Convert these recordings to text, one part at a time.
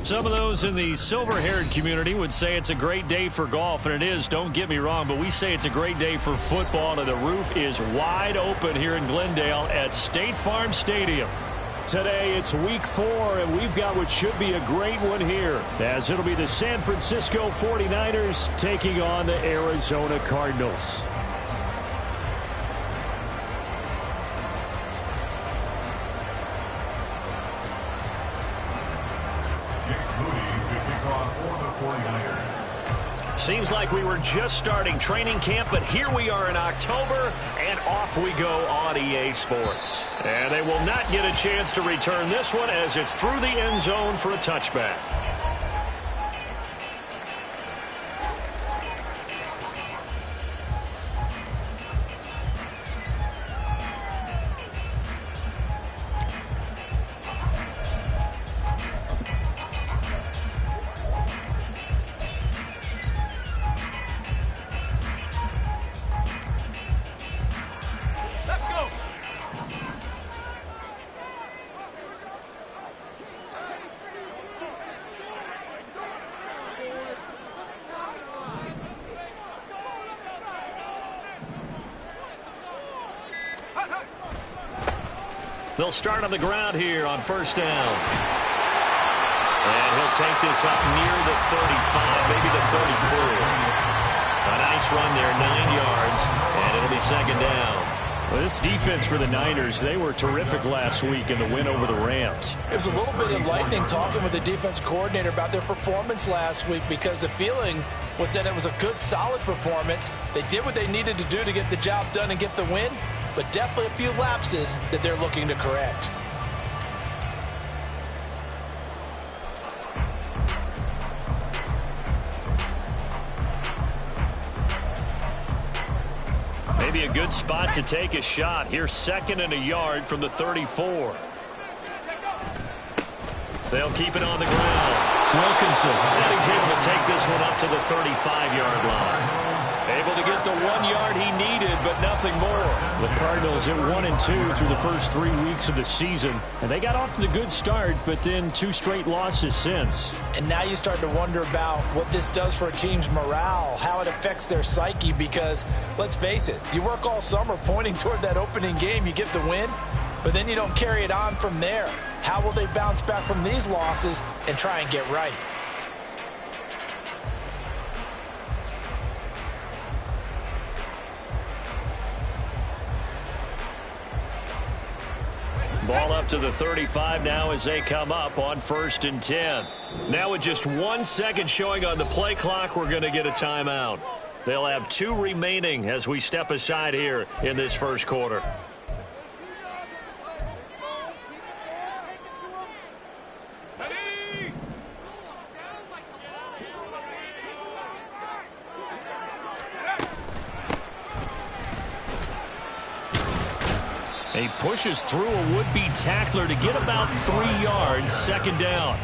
Some of those in the silver-haired community would say it's a great day for golf, and it is, don't get me wrong, but we say it's a great day for football, and the roof is wide open here in Glendale at State Farm Stadium. Today it's week 4, and we've got what should be a great one here, as it'll be the San Francisco 49ers taking on the Arizona Cardinals. Seems like we were just starting training camp, but here we are in October, and off we go on EA Sports. And they will not get a chance to return this one as it's through the end zone for a touchback. They'll start on the ground here on first down. And he'll take this up near the 35, maybe the 34. A nice run there, 9 yards, and it'll be second down. Well, this defense for the Niners, they were terrific last week in the win over the Rams. It was a little bit enlightening talking with the defense coordinator about their performance last week, because the feeling was that it was a good, solid performance. They did what they needed to do to get the job done and get the win, but definitely a few lapses that they're looking to correct. Maybe a good spot to take a shot. Here's 2nd and a yard from the 34. They'll keep it on the ground. Wilkinson, and he's able to take this one up to the 35-yard line. Able to get the 1 yard he needed, but nothing more. The Cardinals at 1-2 through the first 3 weeks of the season. And they got off to the good start, but then 2 straight losses since. And now you start to wonder about what this does for a team's morale, how it affects their psyche, because, let's face it, you work all summer pointing toward that opening game, you get the win, but then you don't carry it on from there. How will they bounce back from these losses and try and get right? Ball up to the 35 now as they come up on 1st and 10. Now with just 1 second showing on the play clock, we're going to get a timeout. They'll have 2 remaining as we step aside here in this first quarter. He pushes through a would-be tackler to get about 3 yards, 2nd down.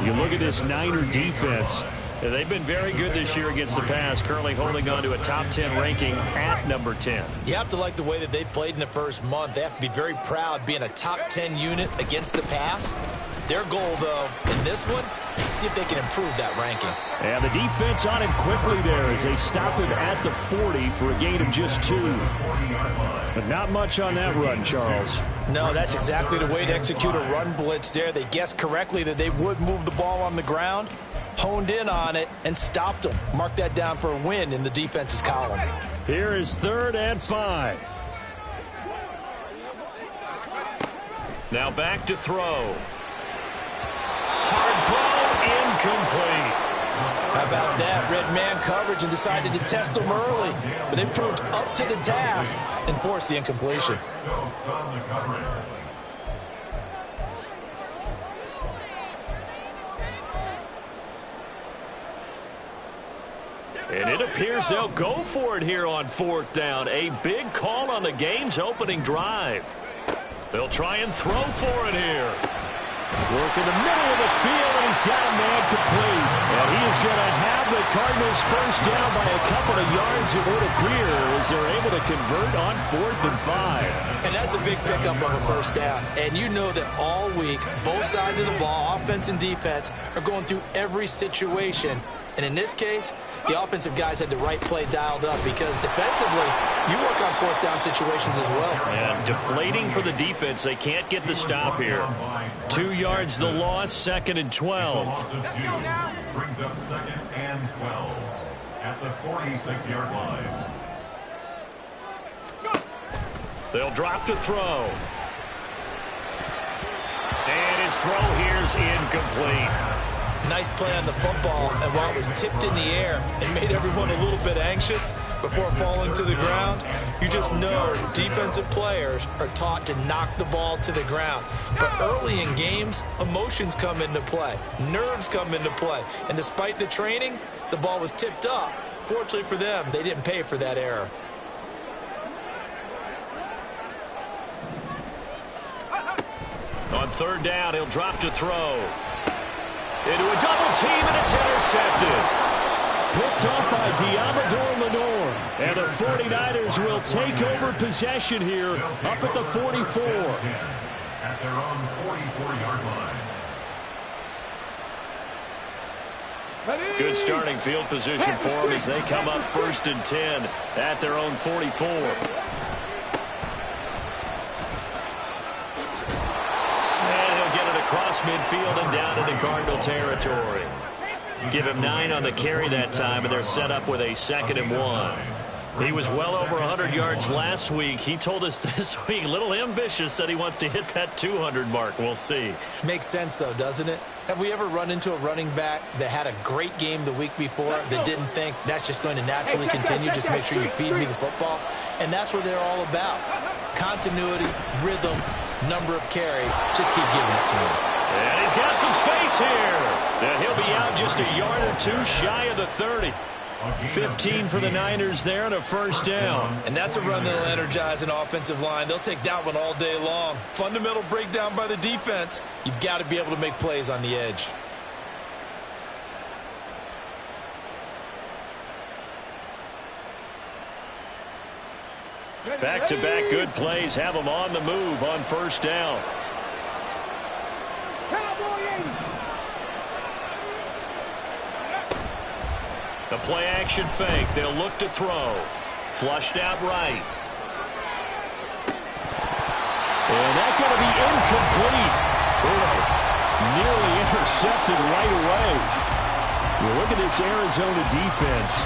You look at this Niner defense. They've been very good this year against the pass, currently holding on to a top 10 ranking at number 10. You have to like the way that they've played in the first month. They have to be very proud being a top 10 unit against the pass. Their goal, though, in this one, see if they can improve that ranking. And the defense on him quickly there as they stop him at the 40 for a gain of just 2. But not much on that run, Charles. No, that's exactly the way to execute a run blitz there. They guessed correctly that they would move the ball on the ground, honed in on it, and stopped them. Mark that down for a win in the defense's column. Here is 3rd and 5. Now back to throw. Hard throw, incomplete. How about that? Red man coverage and decided to test them early. But they proved up to the task and forced the incompletion. And it appears they'll go for it here on 4th down. A big call on the game's opening drive. They'll try and throw for it here. Work in the middle of the field, and he's got a man complete. And he is going to have the Cardinals first down by a couple of yards, it would appear, as they're able to convert on 4th and 5. And that's a big pickup of a first down. And you know that all week, both sides of the ball, offense and defense, are going through every situation. And in this case, the offensive guys had the right play dialed up because defensively, you work on 4th down situations as well. And deflating for the defense. They can't get the stop here. 2 yards the loss, 2nd and 12. Brings up 2nd and 12 at the 46-yard line. They'll drop to throw. And his throw here's incomplete. Nice play on the football, and while it was tipped in the air, it made everyone a little bit anxious before falling to the ground. You just know defensive players are taught to knock the ball to the ground. But early in games, emotions come into play. Nerves come into play. And despite the training, the ball was tipped up. Fortunately for them, they didn't pay for that error. On 3rd down, he'll drop to throw. Into a double team, and it's intercepted. Picked off by Diamador Lenore. And the 49ers will take over possession here up at the 44. At their own 44-yard line. Good starting field position for them as they come up 1st and 10 at their own 44. Across midfield and down into Cardinal territory. Give him 9 on the carry that time, and they're set up with a 2nd and 1. He was well over 100 yards last week. He told us this week, a little ambitious, that he wants to hit that 200 mark. We'll see. Makes sense, though, doesn't it? Have we ever run into a running back that had a great game the week before that didn't think that's just going to naturally continue? Just make sure you feed me the football. And that's what they're all about. Continuity, rhythm, number of carries. Just keep giving it to him. And he's got some space here. And he'll be out just a yard or two shy of the 30. 15 for the Niners there and a first down. And that's a run that'll energize an offensive line. They'll take that one all day long. Fundamental breakdown by the defense. You've got to be able to make plays on the edge. Back-to-back good plays have them on the move on first down. The play-action fake. They'll look to throw. Flushed out right. And that's going to be incomplete. Nearly intercepted right away. Well, look at this Arizona defense.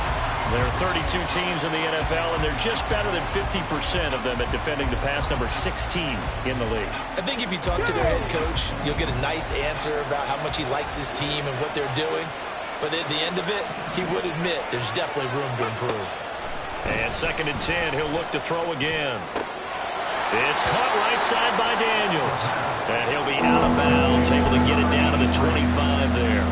There are 32 teams in the NFL, and they're just better than 50% of them at defending the pass, number 16 in the league. I think if you talk to their head coach, you'll get a nice answer about how much he likes his team and what they're doing. But at the end of it, he would admit there's definitely room to improve. And 2nd and 10, he'll look to throw again. It's caught right side by Daniels. And he'll be out of bounds, able to get it down to the 25 there.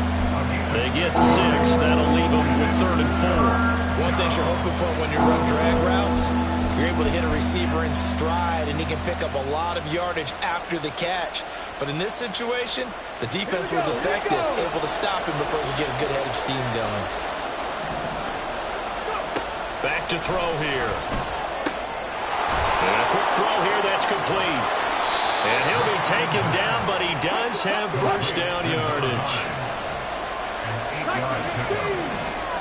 They get 6. That'll leave them with 3rd and 4. One thing you're hoping for when you run drag routes, you're able to hit a receiver in stride, and he can pick up a lot of yardage after the catch. But in this situation, the defense was effective, able to stop him before he could get a good head of steam going. Back to throw here. And a quick throw here that's complete. And he'll be taken down, but he does have first down yardage.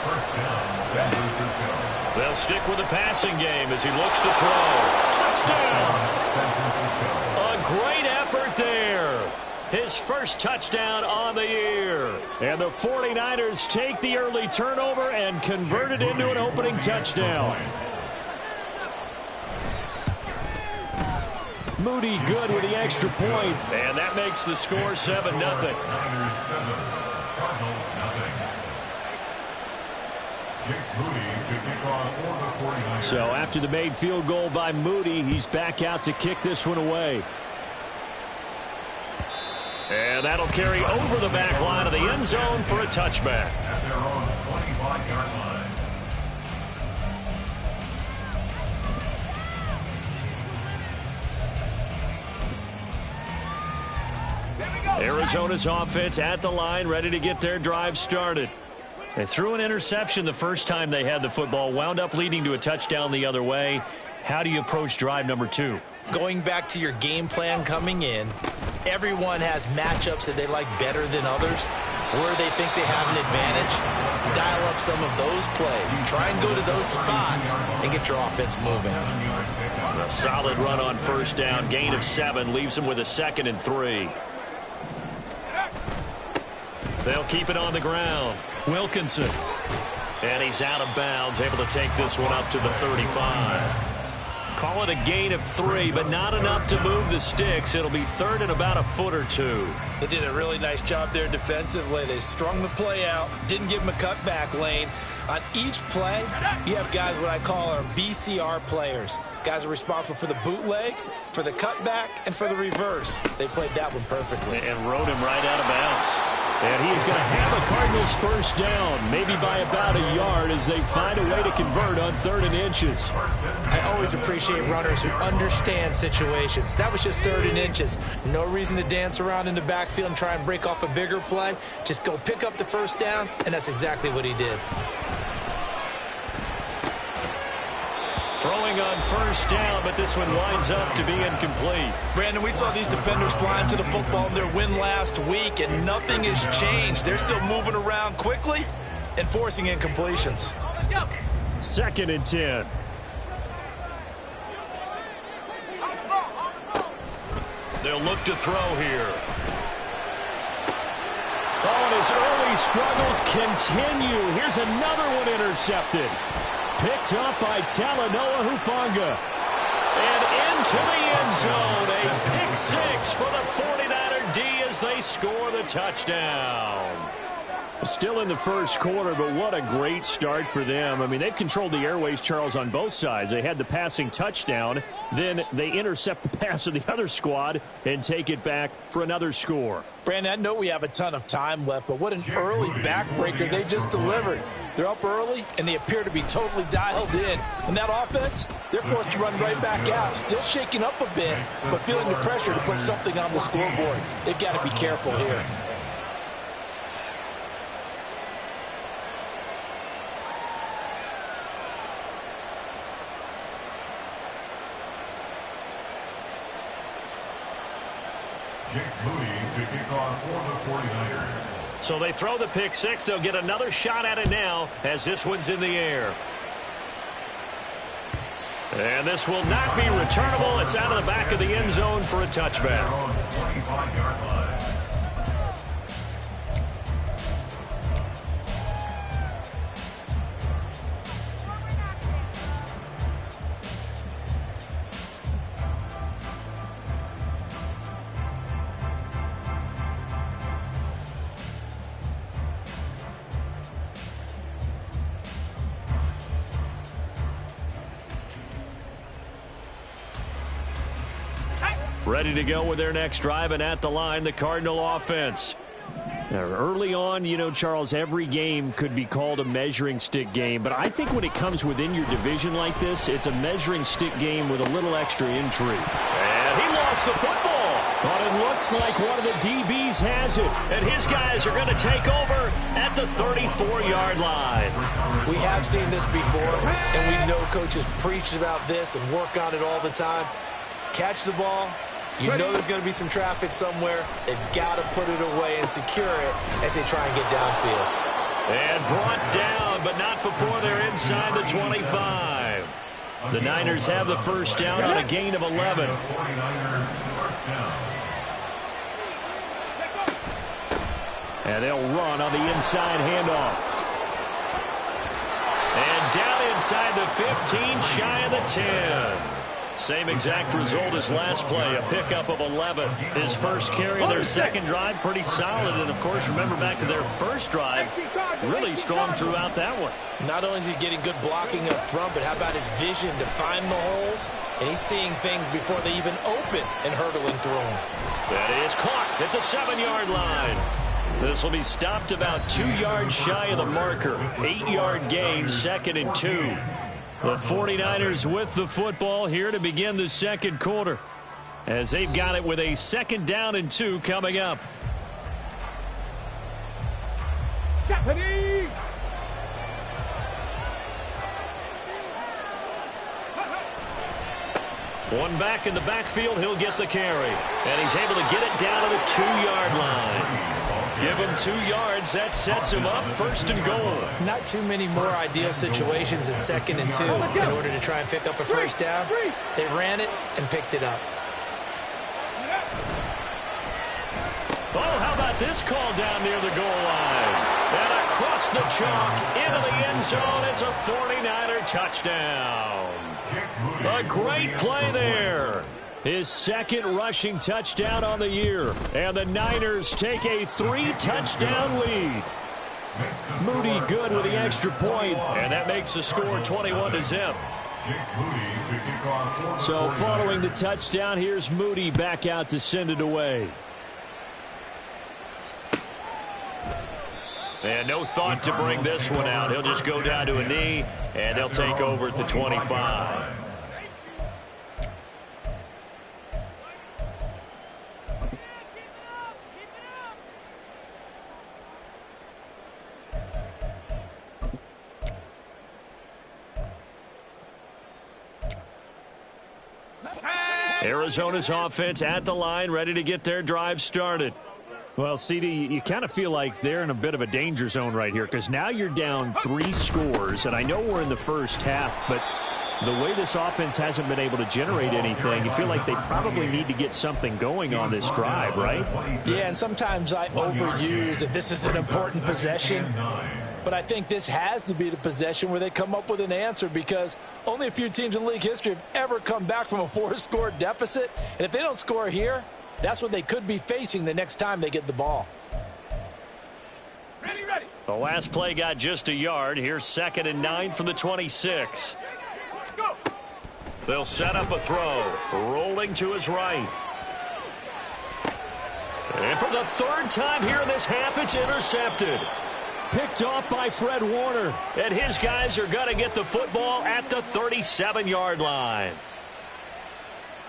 First down, San Francisco. They'll stick with the passing game as he looks to throw. Touchdown! San Francisco. A great effort there. His first touchdown on the year. And the 49ers take the early turnover and convert it into an opening touchdown. Moody good with the extra point. And that makes the score 7-0. Niners 7, Cardinals nothing. Jake Moody to kick off for the 49ers. So after the made field goal by Moody, he's back out to kick this one away. And that'll carry over the back line of the end zone for a touchback. At their own 25-yard line. Arizona's offense at the line, ready to get their drive started. They threw an interception the first time they had the football, wound up leading to a touchdown the other way. How do you approach drive number 2? Going back to your game plan coming in, everyone has matchups that they like better than others. Where they think they have an advantage, dial up some of those plays. Try and go to those spots and get your offense moving. A solid run on first down. Gain of 7 leaves them with a 2nd and 3. They'll keep it on the ground. Wilkinson. And he's out of bounds, able to take this one up to the 35. Call it a gain of 3, but not enough to move the sticks. It'll be 3rd and about a foot or 2. They did a really nice job there defensively. They strung the play out, didn't give him a cutback lane. On each play, you have guys what I call our BCR players. Guys are responsible for the bootleg, for the cutback, and for the reverse. They played that one perfectly. And rode him right out of bounds. And he's going to have a Cardinals first down, maybe by about a yard as they find a way to convert on 3rd and inches. I always appreciate runners who understand situations. That was just 3rd and inches. No reason to dance around in the backfield and try and break off a bigger play. Just go pick up the first down, and that's exactly what he did. Throwing on first down, but this one winds up to be incomplete. Brandon, we saw these defenders flying to the football in their win last week, and nothing has changed. They're still moving around quickly and forcing incompletions. 2nd and 10. They'll look to throw here. Oh, and his early struggles continue. Here's another one intercepted. Picked up by Talanoa Hufanga. And into the end zone. A pick 6 for the 49er D as they score the touchdown. Still in the first quarter, but what a great start for them. I mean, they've controlled the airways, Charles, on both sides. They had the passing touchdown. Then they intercept the pass of the other squad and take it back for another score. Brandon, I know we have a ton of time left, but what an early backbreaker they just delivered. They're up early, and they appear to be totally dialed in. And that offense, they're forced to run right back out. Still shaking up a bit, but feeling the pressure to put something on the scoreboard. They've got to be careful here. Jake Moody to kick off for the 49ers. So they throw the pick 6. They'll get another shot at it now as this one's in the air. And this will not be returnable. It's out of the back of the end zone for a touchback. On the 25-yard line. Ready to go with their next drive, and at the line, the Cardinal offense. Now, early on, you know, Charles, every game could be called a measuring stick game, but I think when it comes within your division like this, it's a measuring stick game with a little extra intrigue. And he lost the football, but it looks like one of the DBs has it, and his guys are going to take over at the 34-yard line. We have seen this before, and we know coaches preach about this and work on it all the time. Catch the ball. You know there's going to be some traffic somewhere. They've got to put it away and secure it as they try and get downfield. And brought down, but not before they're inside the 25. The Niners have the first down on a gain of 11. And they'll run on the inside handoff. And down inside the 15, shy of the 10. Same exact result as last play, a pickup of 11. His first carry of their second drive, pretty solid. And, of course, remember back to their first drive, really strong throughout that one. Not only is he getting good blocking up front, but how about his vision to find the holes? And he's seeing things before they even open and hurdling through them. That is caught at the 7-yard line. This will be stopped about 2 yards shy of the marker. 8-yard gain, 2nd and 2. The 49ers with the football here to begin the second quarter, as they've got it with a 2nd down and 2 coming up. One back in the backfield, he'll get the carry. And he's able to get it down to the 2-yard line. Give him 2 yards. That sets him up 1st and goal. Not too many more ideal situations than 2nd and 2 in order to try and pick up a first down. They ran it and picked it up. Oh, how about this call down near the goal line? And across the chalk into the end zone. It's a 49er touchdown. A great play there. His 2nd rushing touchdown on the year. And the Niners take a 3-touchdown lead. Moody good with the extra point. And that makes the score 21-0. So following the touchdown, here's Moody back out to send it away. And no thought to bring this one out. He'll just go down to a knee, and they'll take over at the 25. Arizona's offense at the line, ready to get their drive started. Well, CD, you kind of feel like they're in a bit of a danger zone right here because now you're down 3 scores, and I know we're in the first half, but the way this offense hasn't been able to generate anything, you feel like they probably need to get something going on this drive, right? Yeah, and sometimes I overuse that this is an important possession, but I think this has to be the possession where they come up with an answer because only a few teams in league history have ever come back from a 4-score deficit, and if they don't score here, that's what they could be facing the next time they get the ball. Ready. The last play got just a yard. Here's 2nd and 9 from the 26. Let's go. They'll set up a throw. Rolling to his right. And for the 3rd time here in this half, it's intercepted. Picked off by Fred Warner. And his guys are going to get the football at the 37-yard line.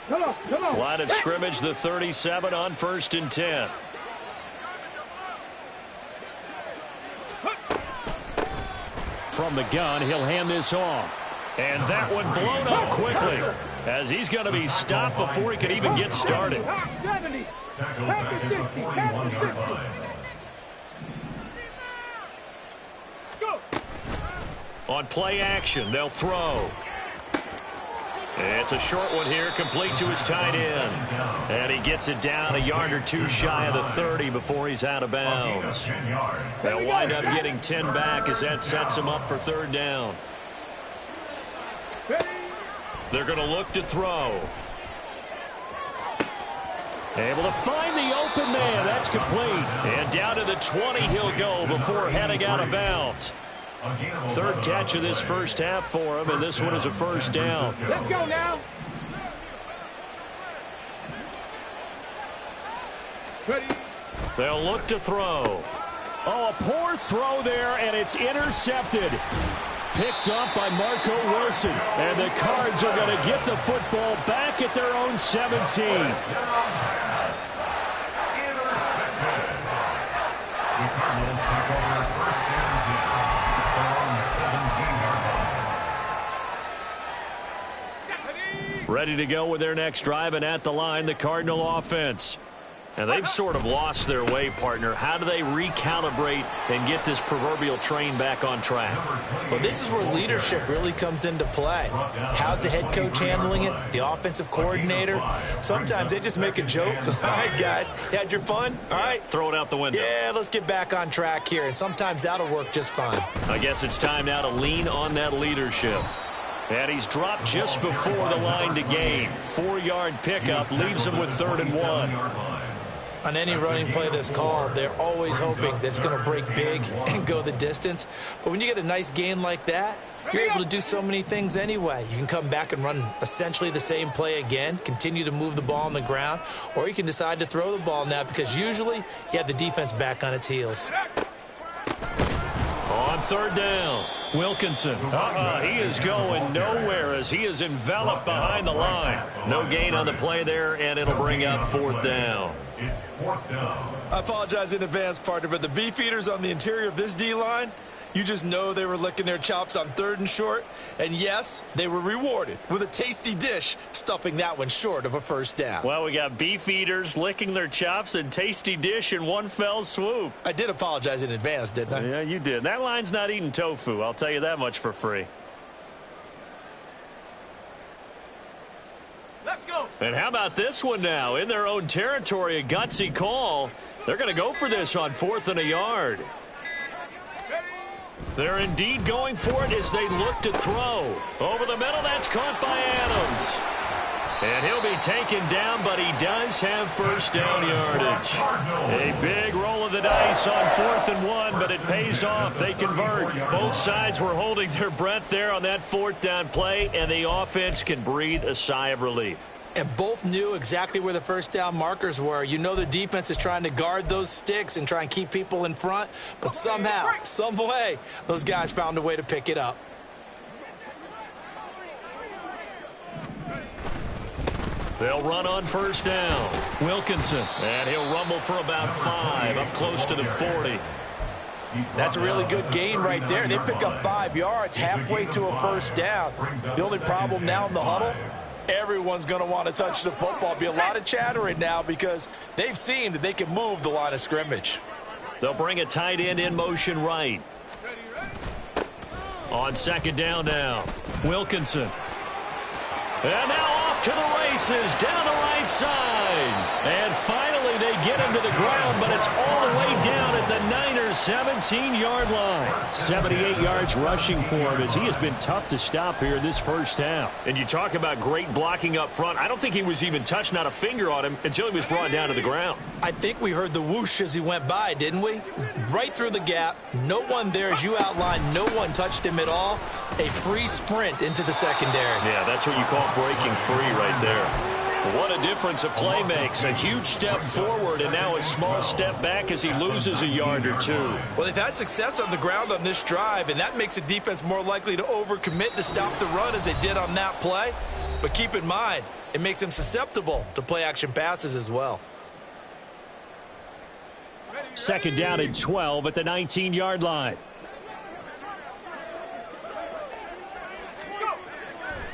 Come on. Line of scrimmage, the 37 on 1st and 10. From the gun, he'll hand this off. And that one blown up quickly as he's going to be stopped before he can even get started. Tackled back at the 41-yard line. On play action, they'll throw. It's a short one here, complete to his tight end. And he gets it down a yard or 2 shy of the 30 before he's out of bounds. They'll wind up getting 10 back as that sets him up for 3rd down. They're going to look to throw. Able to find the open man. That's complete. And down to the 20 he'll go before heading out of bounds. 3rd catch of this first half for him, and this one is a 1st down. Let's go now. Ready. They'll look to throw. Oh, a poor throw there, and it's intercepted. Picked up by Marco Wilson. And the Cards are going to get the football back at their own 17. Ready to go with their next drive, and at the line, the Cardinal offense. And they've sort of lost their way, partner. How do they recalibrate and get this proverbial train back on track? Well, this is where leadership really comes into play. How's the head coach handling it? The offensive coordinator? Sometimes they just make a joke. All right, guys, you had your fun? All right. Throw it out the window. Yeah, let's get back on track here. And sometimes that'll work just fine. I guess it's time now to lean on that leadership. And he's dropped just before the line to gain. 4-yard pickup leaves him with 3rd and 1. On any running play that's called, they're always hoping that it's going to break big and go the distance. But when you get a nice gain like that, you're able to do so many things anyway. You can come back and run essentially the same play again, continue to move the ball on the ground, or you can decide to throw the ball now because usually you have the defense back on its heels. On 3rd down, Wilkinson. He is going nowhere as he is enveloped behind the line. No gain on the play there, and it'll bring up 4th down. It's 4th down. I apologize in advance, partner, but the beef eaters on the interior of this D-line, You just know they were licking their chops on 3rd and short. And yes, they were rewarded with a tasty dish, stuffing that one short of a first down. Well, we got beef eaters licking their chops and tasty dish in one fell swoop. I did apologize in advance, didn't I? Yeah, you did. That line's not eating tofu. I'll tell you that much for free. Let's go. And how about this one now? In their own territory, a gutsy call. They're going to go for this on 4th and a yard. They're indeed going for it as they look to throw. Over the middle, that's caught by Adams. And he'll be taken down, but he does have first down yardage. A big roll of the dice on 4th and 1, but it pays off. They convert. Both sides were holding their breath there on that 4th down play, and the offense can breathe a sigh of relief. And both knew exactly where the first down markers were. You know the defense is trying to guard those sticks and try and keep people in front, but somehow, some way, those guys found a way to pick it up. They'll run on first down. Wilkinson, and he'll rumble for about 5, up close to the 40. That's a really good gain right there. They pick up 5 yards halfway to a first down. The only problem now in the huddle, everyone's going to want to touch the football. Be a lot of chattering now because they've seen that they can move the line of scrimmage. They'll bring a tight end in motion right. On 2nd down now, Wilkinson. And now off to the races down the right side. And finally they get him to the ground, but it's all the way down at the Niners' 17-yard line. 78 yards rushing for him as he has been tough to stop here this first half. And you talk about great blocking up front. I don't think he was even touched, not a finger on him, until he was brought down to the ground. I think we heard the whoosh as he went by, didn't we? Right through the gap. No one there, as you outlined. No one touched him at all. A free sprint into the secondary. Yeah, that's what you call breaking free right there. What a difference a play makes. A huge step forward and now a small step back as he loses a yard or two. Well, they've had success on the ground on this drive, and that makes a defense more likely to overcommit to stop the run as they did on that play. But keep in mind, it makes them susceptible to play-action passes as well. 2nd down and 12 at the 19-yard line.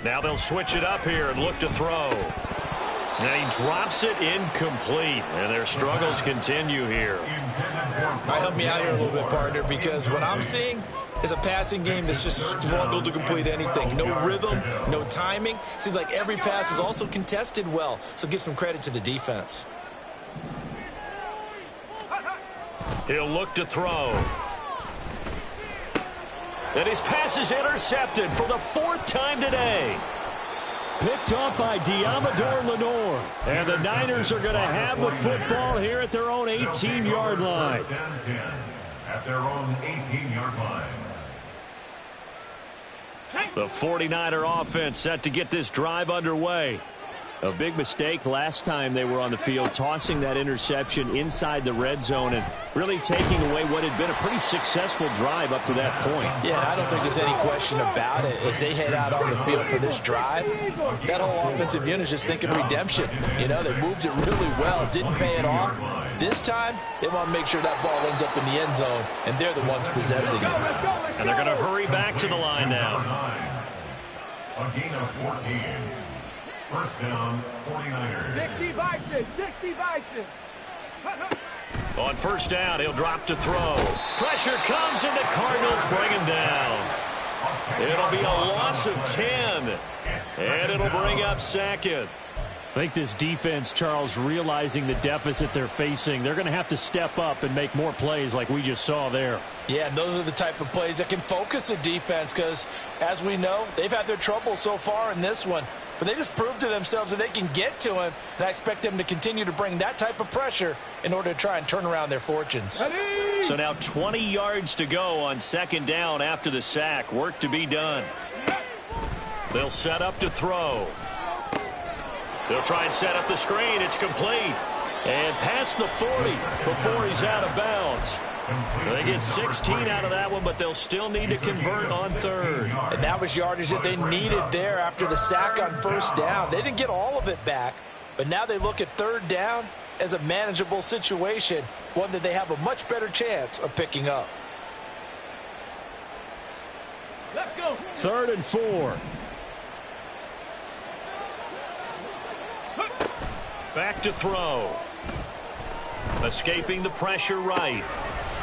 Now they'll switch it up here and look to throw. And he drops it incomplete. And their struggles continue here. Help me out here a little bit, partner, because what I'm seeing is a passing game that's just struggled to complete anything. No rhythm, no timing. Seems like every pass is also contested well. So give some credit to the defense. He'll look to throw. And his pass is intercepted for the 4th time today. Picked up by Diamador Lenore. And the Niners are going to have the football here at their own 18-yard line. At their own 18-yard line. The 49er offense set to get this drive underway. A big mistake last time they were on the field, tossing that interception inside the red zone and really taking away what had been a pretty successful drive up to that point. Yeah, I don't think there's any question about it. As they head out on the field for this drive, that whole offensive unit is just thinking redemption. You know, they moved it really well, didn't pay it off. This time, they want to make sure that ball ends up in the end zone, and they're the ones possessing it. And they're going to hurry back to the line now. A gain of 14. First down, 49ers. 60 Vikings, 60 Vikings. On first down, he'll drop to throw. Pressure comes, and the Cardinals bring him down. It'll be a loss of 10, and it'll bring up 2nd. I think this defense, Charles, realizing the deficit they're facing, they're going to have to step up and make more plays like we just saw there. Yeah, and those are the type of plays that can focus a defense because, as we know, they've had their trouble so far in this one. But they just proved to themselves that they can get to him, and I expect them to continue to bring that type of pressure in order to try and turn around their fortunes. So now 20 yards to go on 2nd down after the sack. Work to be done. They'll set up to throw. They'll try and set up the screen. It's complete. And past the 40 before he's out of bounds. They get 16 out of that one, but they'll still need to convert on 3rd. And that was yardage that they needed there after the sack on first down. They didn't get all of it back, but now they look at 3rd down as a manageable situation, one that they have a much better chance of picking up. Let's go. 3rd and 4. Back to throw. Escaping the pressure right.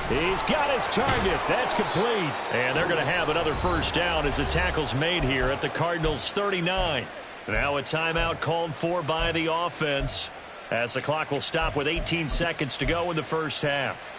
He's got his target. That's complete. And they're going to have another first down as the tackle's made here at the Cardinals' 39. Now a timeout called for by the offense as the clock will stop with 18 seconds to go in the first half.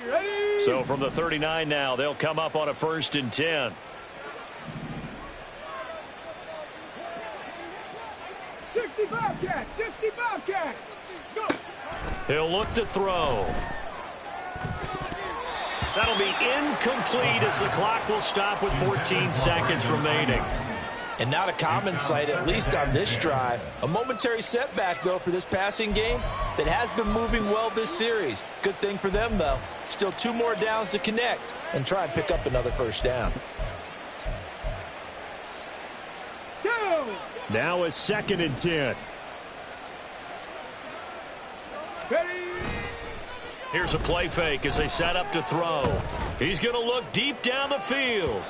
Ready. So from the 39 now, they'll come up on a 1st and 10. 65 catch. 65 catch. Go. He'll look to throw. That'll be incomplete as the clock will stop with 14 seconds remaining. And not a common sight, at least on this drive. A momentary setback, though, for this passing game that has been moving well this series. Good thing for them, though. Still 2 more downs to connect and try and pick up another first down. Go. Now a 2nd and 10. Ready. Here's a play fake as they set up to throw. He's going to look deep down the field.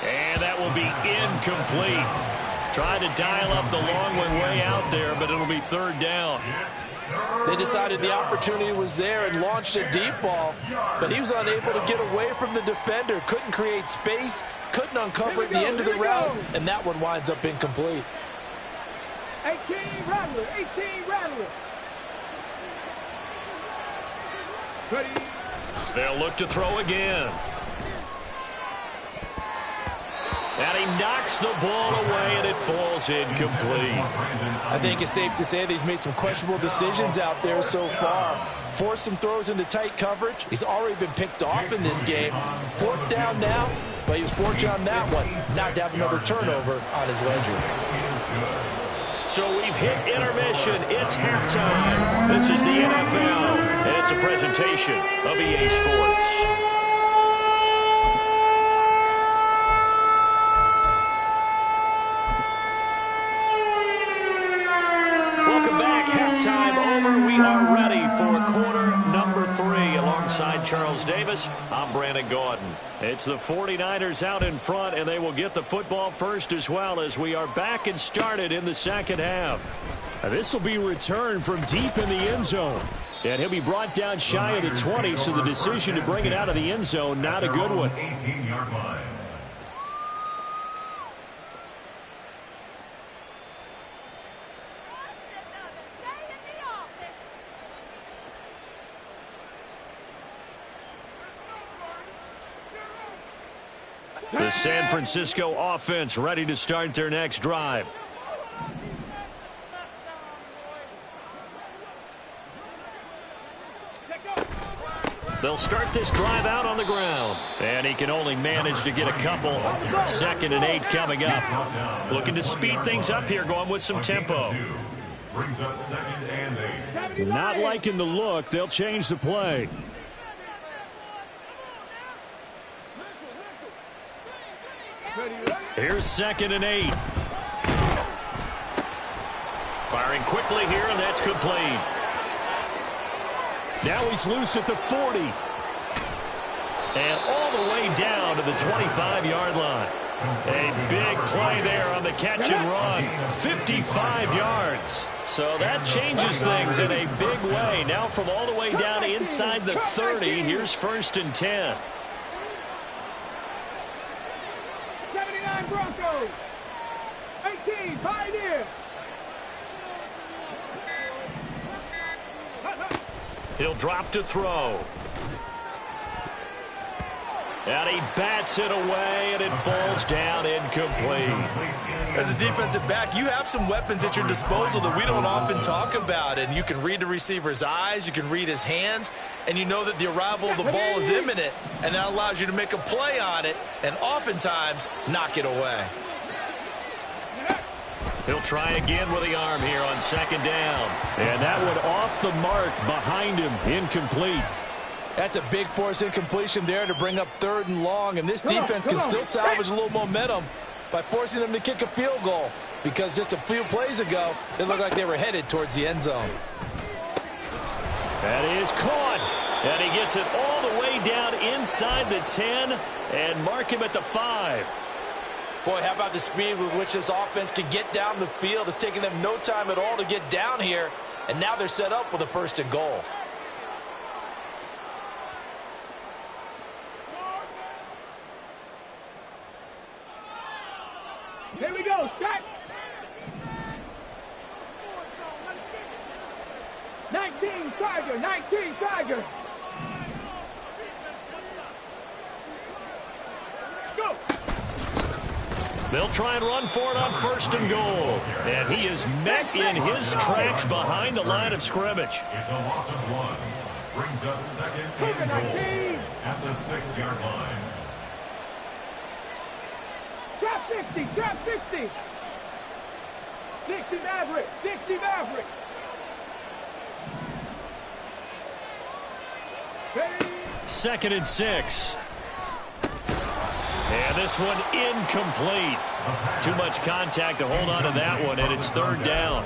And that will be incomplete. Trying to dial up the long way out there, but it'll be 3rd down. They decided the opportunity was there and launched a deep ball, but he was unable to get away from the defender. Couldn't create space, couldn't uncover at the end of the route, and that one winds up incomplete. 18 Rattler. 18 Rattler. Ready. They'll look to throw again. And he knocks the ball away, and it falls incomplete. I think it's safe to say that he's made some questionable decisions out there so far. Forced some throws into tight coverage. He's already been picked off in this game. 4th down now, but he was fortunate on that one not to have another turnover on his ledger. So we've hit intermission. It's halftime. This is the NFL, and it's a presentation of EA Sports. Halftime over. We are ready for quarter number 3. Alongside Charles Davis, I'm Brandon Gaudin. It's the 49ers out in front, and they will get the football first as well as we are back and started in the second half. And this will be returned from deep in the end zone. And he'll be brought down shy of the 20, so the decision to bring it out of the end zone, not a good one. 18-yard line. The San Francisco offense ready to start their next drive. They'll start this drive out on the ground. And he can only manage to get a couple. 2nd and 8 coming up. Looking to speed things up here, going with some tempo. Brings up 2nd and 8. Not liking the look. They'll change the play. Here's 2nd and 8. Firing quickly here, and that's complete. Now he's loose at the 40. And all the way down to the 25-yard line. A big play there on the catch and run. 55 yards. So that changes things in a big way. Now from all the way down inside the 30, here's 1st and 10. 79 Broncos. 18 Pioneer. He'll drop to throw. And he bats it away, and it falls down incomplete. As a defensive back, you have some weapons at your disposal that we don't often talk about. And you can read the receiver's eyes, you can read his hands, and you know that the arrival of the ball is imminent, and that allows you to make a play on it and oftentimes knock it away. He'll try again with the arm here on 2nd down. And that one off the mark behind him. Incomplete. That's a big force incompletion there to bring up 3rd and long, and this defense can still salvage a little momentum by forcing them to kick a field goal, because just a few plays ago, it looked like they were headed towards the end zone. That is caught, and he gets it all the way down inside the 10 and mark him at the 5. Boy, how about the speed with which this offense can get down the field? It's taken them no time at all to get down here, and now they're set up with a 1st and goal. Here we go, set. 19, Tiger, 19, Tiger. Go. They'll try and run for it on 1st and goal. And he is met in his tracks behind the line of scrimmage. It's a loss of 1. Brings up 2nd and goal at the 6-yard line. Trap 60, trap 60. 60 Maverick, 60 Maverick. Ready? 2nd and 6. And this one incomplete. Too much contact to hold on to that one, and it's 3rd down.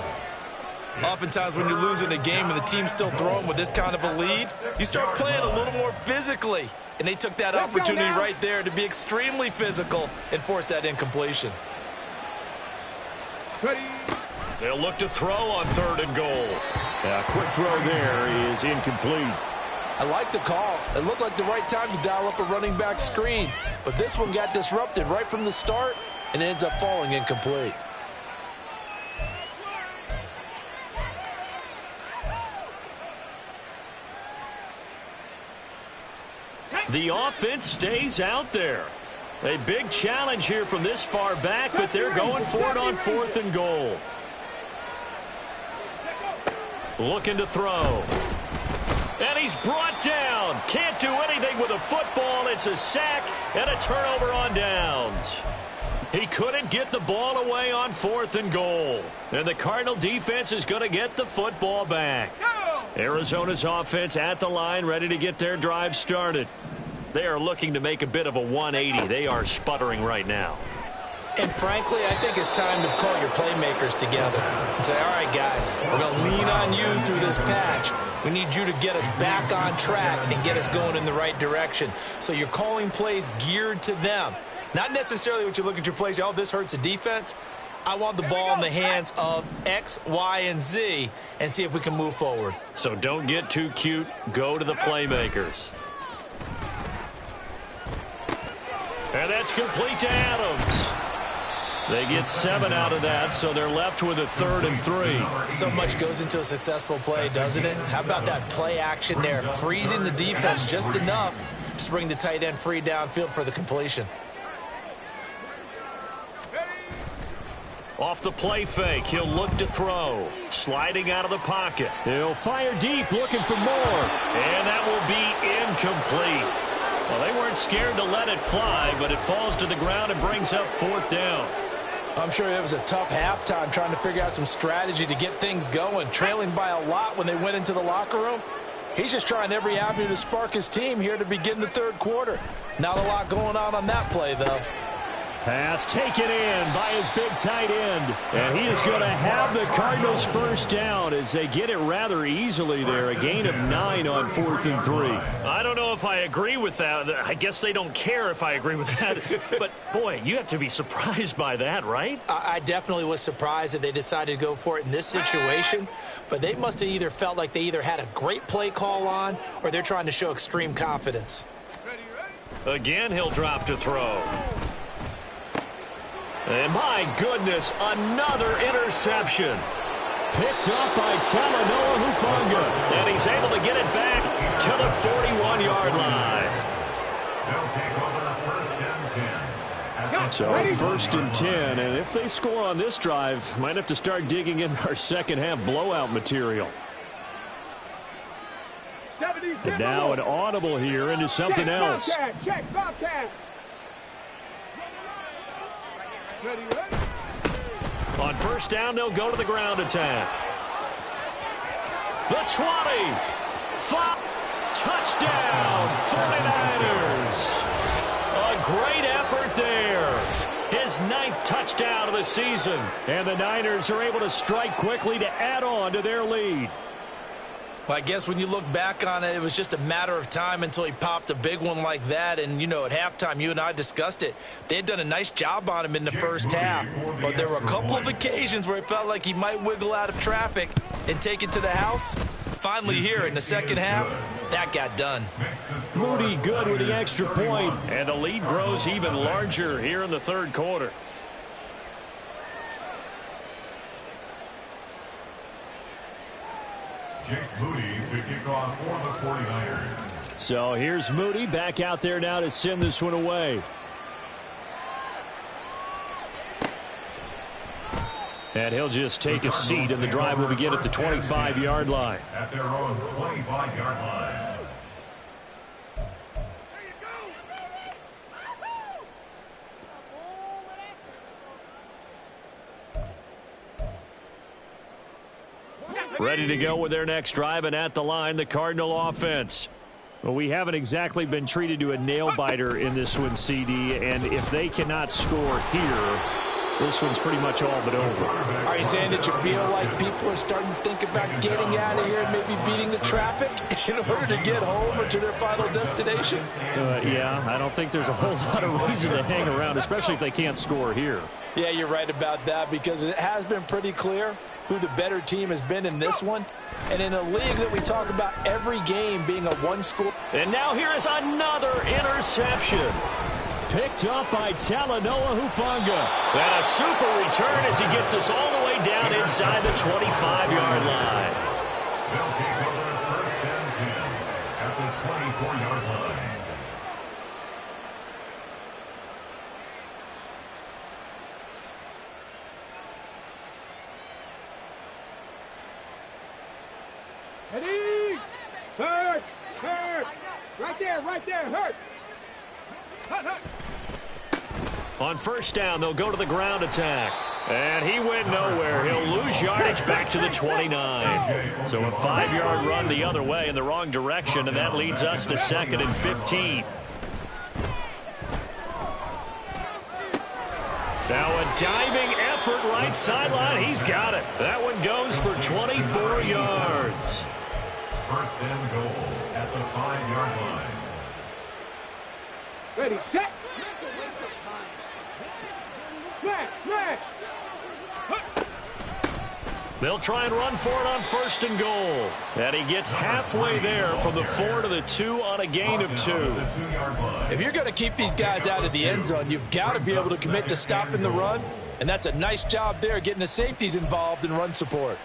Oftentimes when you're losing a game and the team's still throwing with this kind of a lead, you start playing a little more physically. And they took that opportunity right there to be extremely physical and force that incompletion. Ready? They'll look to throw on 3rd and goal. A quick throw there is incomplete. I like the call. It looked like the right time to dial up a running back screen. But this one got disrupted right from the start and ends up falling incomplete. The offense stays out there. A big challenge here from this far back, but they're going for it on 4th and goal. Looking to throw. And he's brought down. Can't do anything with a football. It's a sack and a turnover on downs. He couldn't get the ball away on 4th and goal. And the Cardinal defense is going to get the football back. Arizona's offense at the line, ready to get their drive started. They are looking to make a bit of a 180. They are sputtering right now. And frankly, I think it's time to call your playmakers together and say, all right, guys, we're going to lean on you through this patch. We need you to get us back on track and get us going in the right direction. So you're calling plays geared to them. Not necessarily what you look at your plays, oh, this hurts the defense. I want the ball in the hands of X, Y, and Z and see if we can move forward. So don't get too cute. Go to the playmakers. And that's complete to Adams. They get 7 out of that, so they're left with a 3rd and 3. So much goes into a successful play, doesn't it? How about that play action there? Freezing the defense just enough to bring the tight end free downfield for the completion. Off the play fake, he'll look to throw. Sliding out of the pocket. He'll fire deep, looking for more. And that will be incomplete. Well, they weren't scared to let it fly, but it falls to the ground and brings up 4th down. I'm sure it was a tough halftime trying to figure out some strategy to get things going, trailing by a lot when they went into the locker room. He's just trying every avenue to spark his team here to begin the 3rd quarter. Not a lot going on that play, though. Pass taken in by his big tight end. And he is going to have the Cardinals 1st down as they get it rather easily there. A gain of 9 on 4th and 3. I don't know if I agree with that. I guess they don't care if I agree with that. But, boy, you have to be surprised by that, right? I definitely was surprised that they decided to go for it in this situation. But they must have either felt like they either had a great play call on or they're trying to show extreme confidence. Again, he'll drop to throw. And my goodness, another interception. Picked up by Talanoa Hufanga. And he's able to get it back to the 41-yard line. They'll take over 1st and 10. So 1st and 10, and if they score on this drive, might have to start digging in our second half blowout material. And now an audible here into something else. Check Bobcat. Ready, ready. On 1st down, they'll go to the ground attack. The 20, 5, touchdown, 49ers. A great effort there. His 9th touchdown of the season. And the Niners are able to strike quickly to add on to their lead. Well, I guess when you look back on it, it was just a matter of time until he popped a big one like that. And, you know, at halftime, you and I discussed it. They had done a nice job on him in the first half. But there were a couple of occasions where it felt like he might wiggle out of traffic and take it to the house. Finally here in the second half, that got done. Moody good with the extra point. And the lead grows even larger here in the third quarter. Jake Moody to kick off for the 49ers. So here's Moody back out there now to send this one away. And he'll just take a seat, and the drive will begin at the 25-yard line. At their own 25-yard line. Ready to go with their next drive, and at the line, the Cardinal offense. Well, we haven't exactly been treated to a nail-biter in this one, CD, and if they cannot score here, this one's pretty much all but over. Are you saying that you feel like people are starting to think about getting out of here and maybe beating the traffic in order to get home or to their final destination? Yeah, I don't think there's a whole lot of reason to hang around, especially if they can't score here. Yeah, you're right about that, because it has been pretty clear who the better team has been in this one. And in a league that we talk about every game being a one-score. And now here is another interception. Picked up by Talanoa Hufanga. And a super return as he gets us all the way down inside the 25-yard line. They'll take over first and 10 at the 24-yard line. Ready? Hurt! Hurt! Right there, hurt! Hurt, hurt! On first down, they'll go to the ground attack. And he went nowhere. He'll lose yardage back to the 29. So a 5-yard run the other way in the wrong direction, and that leads us to 2nd and 15. Now a diving effort right sideline. He's got it. That one goes for 24 yards. First and goal at the 5-yard line. Ready, set! Smash, smash! They'll try and run for it on first and goal. And he gets halfway there from the 4 to the 2 on a gain of 2. If you're going to keep these guys out of the end zone, you've got to be able to commit to stopping the run. And that's a nice job there, getting the safeties involved in run support.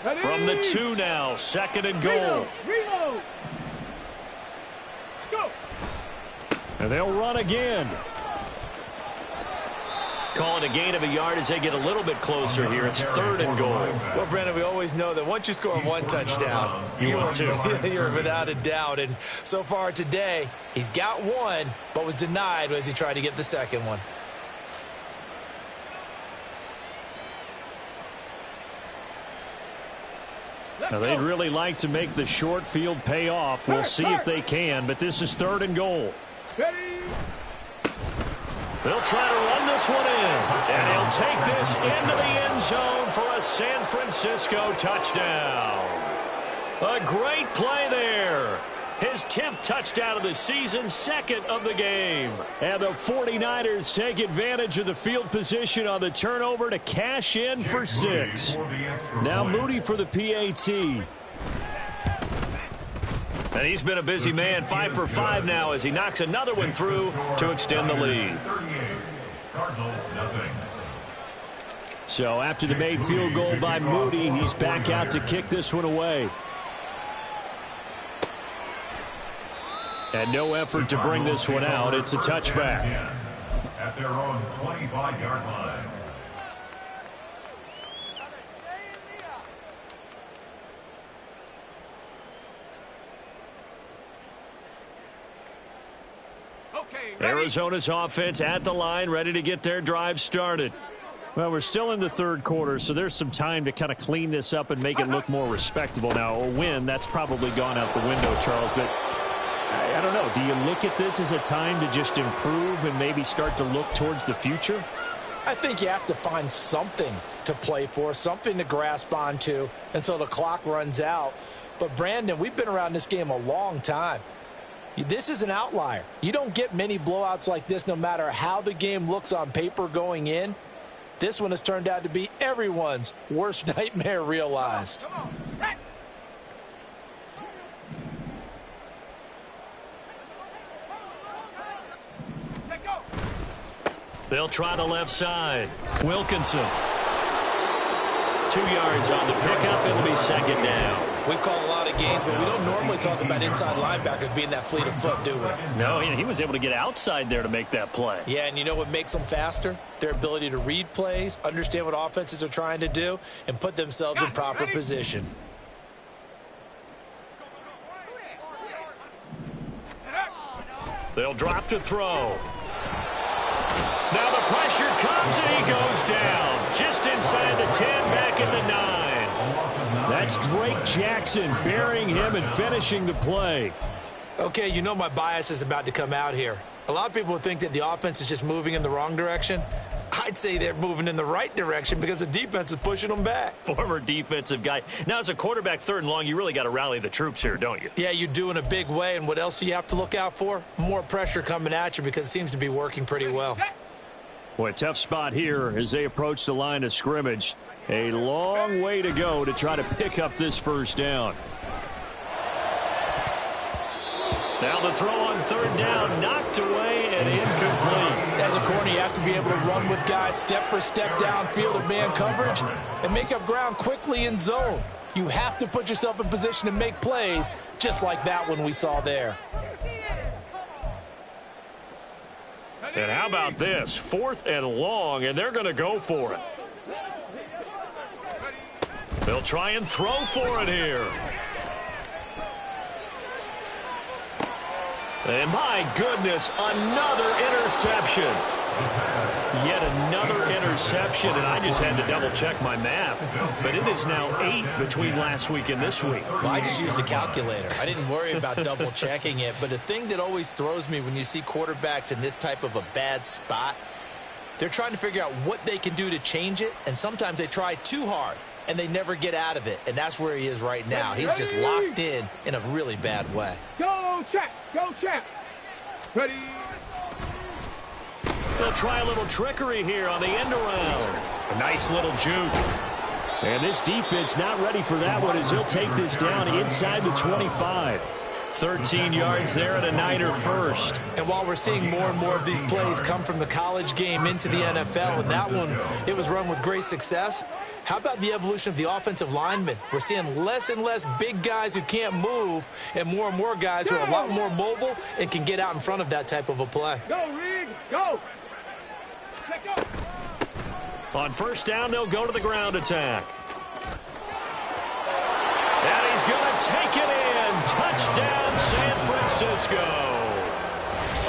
Ready? From the 2 now, 2nd and goal. Reload! Let's go! And they'll run again. Call it a gain of a yard as they get a little bit closer here. It's 3rd and goal. Well, Brandon, we always know that once you score one touchdown, you're without a doubt. And so far today, he's got one, but was denied as he tried to get the second one. Now, they'd really like to make the short field pay off. We'll see if they can, but this is 3rd and goal. Ready? They'll try to run this one in, and he'll take this into the end zone for a San Francisco touchdown. A great play there. His 10th touchdown of the season, 2nd of the game. And the 49ers take advantage of the field position on the turnover to cash in for 6. Now Moody for the PAT. And he's been a busy man, 5 for 5 now as he knocks another one through to extend the lead. So after the made field goal by Moody, he's back out to kick this one away. And no effort to bring this one out. It's a touchback. At their own 25-yard line. Arizona's offense at the line, ready to get their drive started. Well, we're still in the third quarter, so there's some time to kind of clean this up and make it look more respectable. Now, a win, that's probably gone out the window, Charles, but I don't know. Do you look at this as a time to just improve and maybe start to look towards the future? I think you have to find something to play for, something to grasp onto until the clock runs out. But, Brandon, we've been around this game a long time. This is an outlier. You don't get many blowouts like this no matter how the game looks on paper going in. This one has turned out to be everyone's worst nightmare realized. They'll try the left side. Wilkinson. 2 yards on the pickup. It'll be second down. We've called a lot of games, but we don't normally talk about inside linebackers being that fleet of foot, do we? No, he was able to get outside there to make that play. Yeah, and you know what makes them faster? Their ability to read plays, understand what offenses are trying to do, and put themselves in proper position. They'll drop to throw. Now the pressure comes, and he goes down. Just inside the 10, back at the 9. That's Drake Jackson burying him and finishing the play. Okay, you know my bias is about to come out here. A lot of people would think that the offense is just moving in the wrong direction. I'd say they're moving in the right direction because the defense is pushing them back. Former defensive guy. Now, as a quarterback, 3rd and long, you really got to rally the troops here, don't you? Yeah, you do in a big way. And what else do you have to look out for? More pressure coming at you because it seems to be working pretty well. Boy, tough spot here as they approach the line of scrimmage. A long way to go to try to pick up this first down. Now the throw on 3rd down, knocked away and incomplete. As a corner, you have to be able to run with guys step for step downfield of man coverage and make up ground quickly in zone. You have to put yourself in position to make plays just like that one we saw there. And how about this? 4th and long, and they're going to go for it. They'll try and throw for it here. And my goodness, another interception. Yet another interception, and I just had to double-check my math. But it is now 8 between last week and this week. Well, I just used a calculator. I didn't worry about double-checking it. But the thing that always throws me when you see quarterbacks in this type of a bad spot, they're trying to figure out what they can do to change it, and sometimes they try too hard, and they never get out of it. And that's where he is right now. He's just locked in a really bad way. Go, check. Go, check. Ready. They'll try a little trickery here on the end around. A nice little juke. And this defense not ready for that one as he'll take this down inside the 25. 13 yards there at a Niner first. And while we're seeing more and more of these plays come from the college game into the NFL, and that one, it was run with great success, how about the evolution of the offensive linemen? We're seeing less and less big guys who can't move and more guys who are a lot more mobile and can get out in front of that type of a play. Go, Reed. Go. Go. On 1st down, they'll go to the ground attack. And he's going to take it in. Touchdown, San Francisco.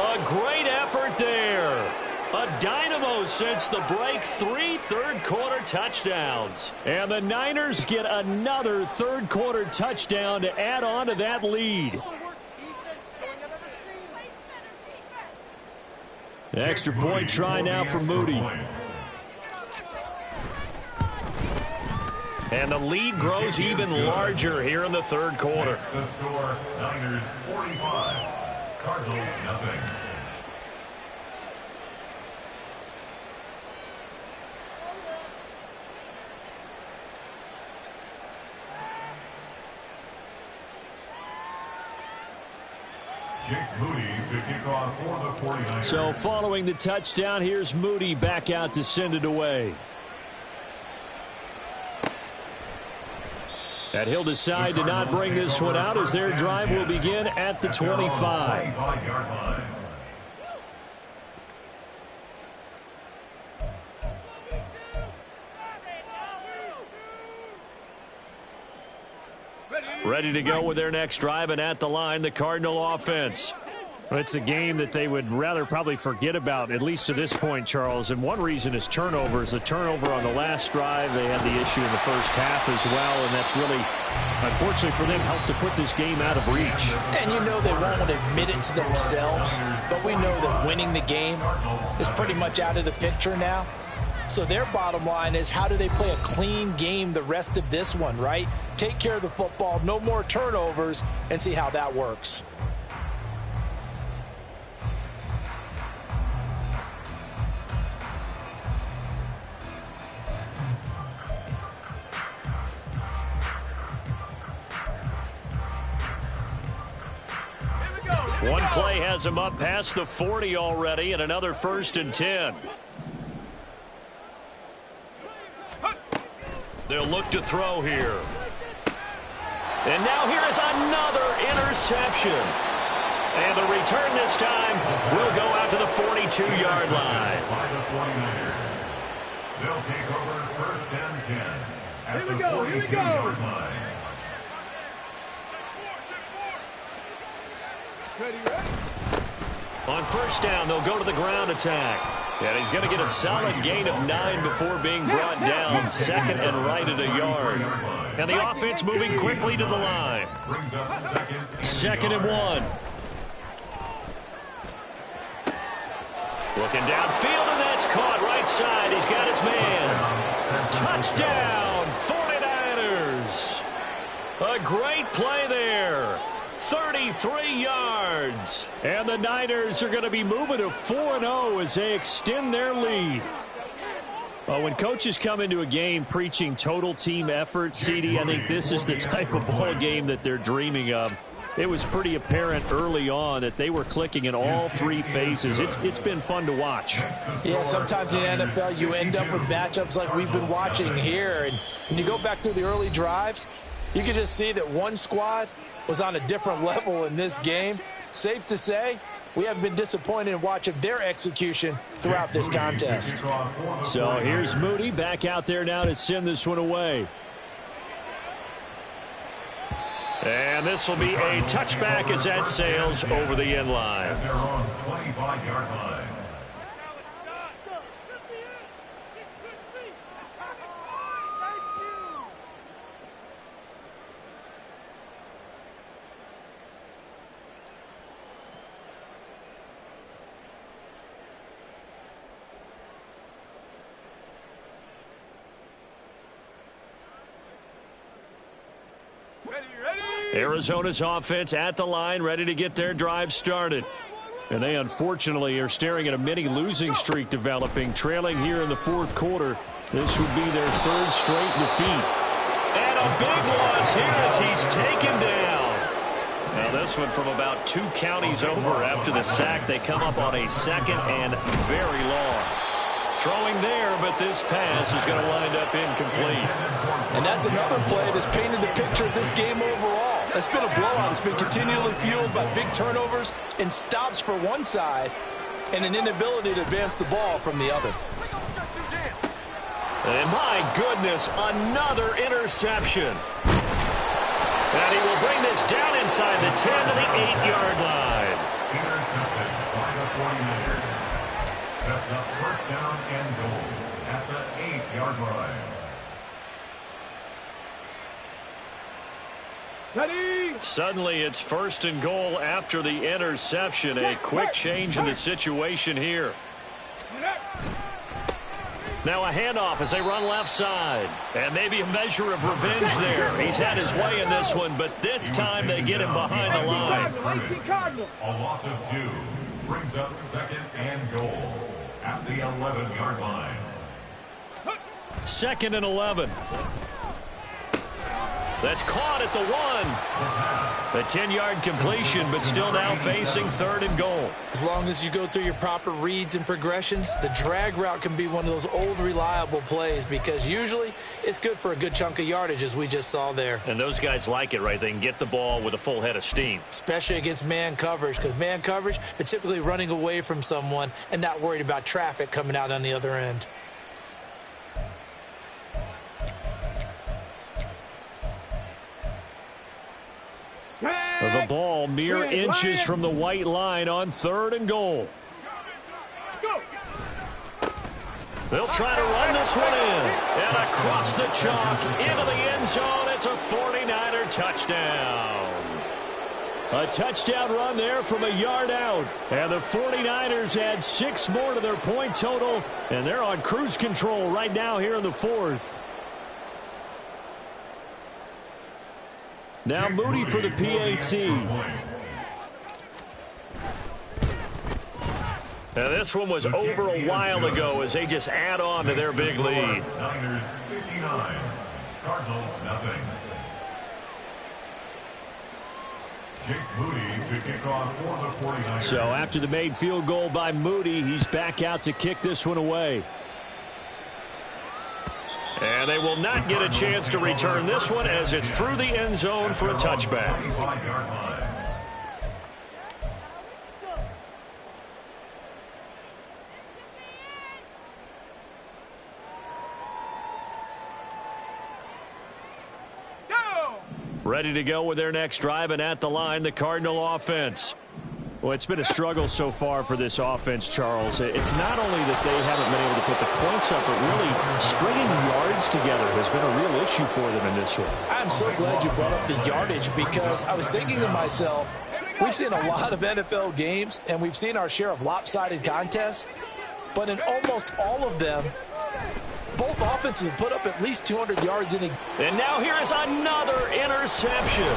A great effort there. A dynamo since the break. 3 third-quarter touchdowns. And the Niners get another third-quarter touchdown to add on to that lead. Extra point try now for Moody. And the lead grows even larger here in the third quarter. The score, Niners 45, Cardinals nothing. Jake Moody to kick off for the 49ers. So following the touchdown, here's Moody back out to send it away. And he'll decide to not bring this one out as their drive will begin at the 25. Ready to go with their next drive, and at the line, the Cardinal offense. Well, it's a game that they would rather probably forget about, at least to this point, Charles. And one reason is turnovers. A turnover on the last drive. They had the issue in the first half as well, and that's really, unfortunately for them, helped to put this game out of reach. And you know they won't admit it to themselves, but we know that winning the game is pretty much out of the picture now. So their bottom line is, how do they play a clean game the rest of this one, right? Take care of the football, no more turnovers, and see how that works. One play has him up past the 40 already, and another 1st and 10. They'll look to throw here. And now here is another interception. And the return this time will go out to the 42-yard line. By the 49ers. They'll take over 1st and 10 at the 42-yard line. Ready, ready. On 1st down, they'll go to the ground attack. And he's going to get a solid gain of 9 before being brought down 2nd and right at a yard. And the offense moving quickly to the line. Brings up 2nd and 1. Looking downfield, and that's caught right side. He's got his man. Touchdown, 49ers. A great play there. 33 yards. And the Niners are going to be moving to 4-0 as they extend their lead. When coaches come into a game preaching total team effort, CD, I think this is the type of ball game that they're dreaming of. It was pretty apparent early on that they were clicking in all 3 phases. It's been fun to watch. Yeah, sometimes in the NFL you end up with matchups like we've been watching here. And when you go back through the early drives, you can just see that one squad was on a different level in this game. Safe to say, we haven't been disappointed in watching their execution throughout this contest. So here's Moody back out there now to send this one away. And this will be a touchback as that sails over the end line. At their own 25-yard line. Arizona's offense at the line, ready to get their drive started. And they unfortunately are staring at a mini losing streak developing, trailing here in the 4th quarter. This would be their 3rd straight defeat. And a big loss here as he's taken down. Now this one from about 2 counties over after the sack. They come up on a 2nd and very long. Throwing there, but this pass is going to wind up incomplete. And that's another play that's painted the picture of this game overall. It's been a blowout. It's been continually fueled by big turnovers and stops for one side and an inability to advance the ball from the other. And my goodness, another interception. And he will bring this down inside the 10 to the 8-yard line. Intercepted by the 49ers. Sets up 1st down and goal at the 8-yard line. Ready. Suddenly it's 1st and goal after the interception. A quick change in the situation here. Now a handoff as they run left side. And maybe a measure of revenge there. He's had his way in this one, but this time they get him behind the line. A loss of 2 brings up 2nd and goal at the 11-yard line. 2nd and 11. That's caught at the 1. A 10-yard completion, but still now facing 3rd and goal. As long as you go through your proper reads and progressions, the drag route can be one of those old reliable plays because usually it's good for a good chunk of yardage as we just saw there. And those guys like it, right? They can get the ball with a full head of steam. Especially against man coverage, because man coverage, they're typically running away from someone and not worried about traffic coming out on the other end. The ball mere inches from the white line on 3rd and goal. Go. They'll try to run this one in. And across the chalk into the end zone. It's a 49er touchdown. A touchdown run there from a yard out. And the 49ers add 6 more to their point total. And they're on cruise control right now here in the 4th. Now Moody for the PAT. Now this one was over a while ago as they just add on to their big lead. Niners 59, Cardinals nothing. Jake Moody to kick off for the 49ers. So after the made field goal by Moody, he's back out to kick this one away. And they will not get a chance to return this one as it's through the end zone for a touchback. 25-yard line. Ready to go with their next drive, and at the line, the Cardinal offense. Well, it's been a struggle so far for this offense, Charles. It's not only that they haven't been able to put the points up, but really stringing yards together has been a real issue for them in this one. I'm so glad you brought up the yardage because I was thinking to myself, we've seen a lot of NFL games, and we've seen our share of lopsided contests, but in almost all of them, both offenses have put up at least 200 yards in a game. And now here is another interception.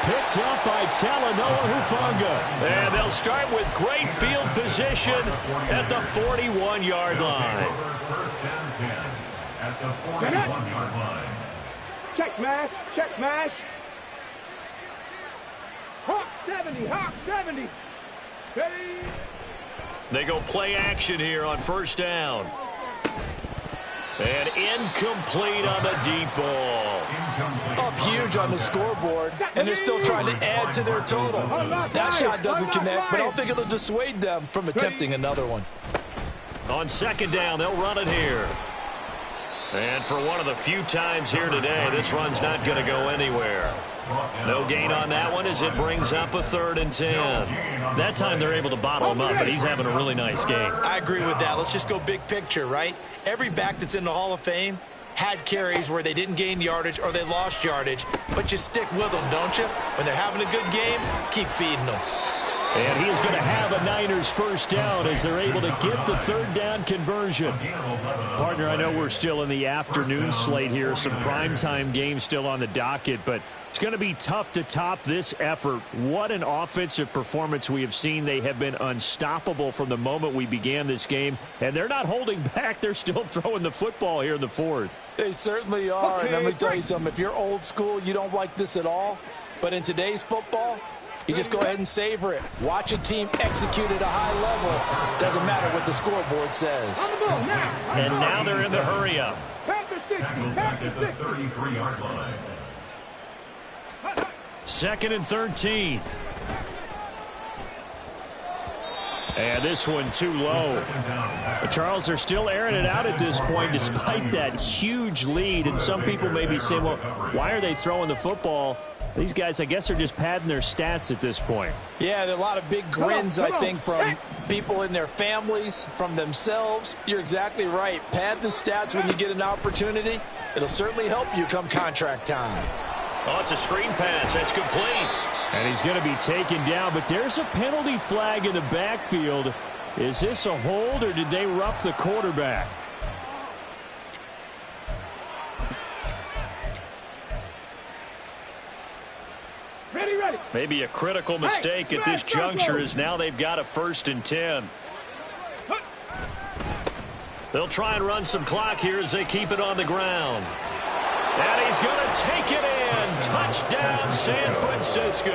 Picked up by Talanoa Hufanga. And they'll start with great field position at the 41-yard line. First and 10 at the 41-yard line. Check smash. Check smash. Hawk 70. Hawk 70. Ready. They go play action here on first down. And incomplete on the deep ball. Up huge on the scoreboard, and they're still trying to add to their total. That shot doesn't connect, but I don't think it'll dissuade them from attempting another one. On second down, they'll run it here. And for one of the few times here today, this run's not going to go anywhere. No gain on that one as it brings up a 3rd and 10. That time they're able to bottle him up, but he's having a really nice game. I agree with that. Let's just go big picture, right? Every back that's in the Hall of Fame had carries where they didn't gain yardage or they lost yardage, but you stick with them, don't you? When they're having a good game, keep feeding them. And he is going to have a Niners first down as they're able to get the 3rd down conversion. Partner, I know we're still in the afternoon slate here, some primetime games still on the docket, but it's going to be tough to top this effort. What an offensive performance we have seen. They have been unstoppable from the moment we began this game, and they're not holding back. They're still throwing the football here in the 4th. They certainly are, and let me tell you something. If you're old school, you don't like this at all, but in today's football, you just go ahead and savor it. Watch a team execute at a high level. Doesn't matter what the scoreboard says. And now they're in the hurry-up. Tackled back at the 33-yard line. 2nd and 13. And this one too low. But Charles, they're still airing it out at this point despite that huge lead. And some people may be saying, well, why are they throwing the football? These guys, I guess, are just padding their stats at this point. Yeah, there are a lot of big grins, I think, from people in their families, from themselves. You're exactly right. Pad the stats when you get an opportunity. It'll certainly help you come contract time. Oh, it's a screen pass. That's complete. And he's going to be taken down, but there's a penalty flag in the backfield. Is this a hold, or did they rough the quarterback? Ready. Maybe a critical mistake at this juncture as now they've got a 1st and 10. They'll try and run some clock here as they keep it on the ground. And he's going to take it in. Touchdown, San Francisco.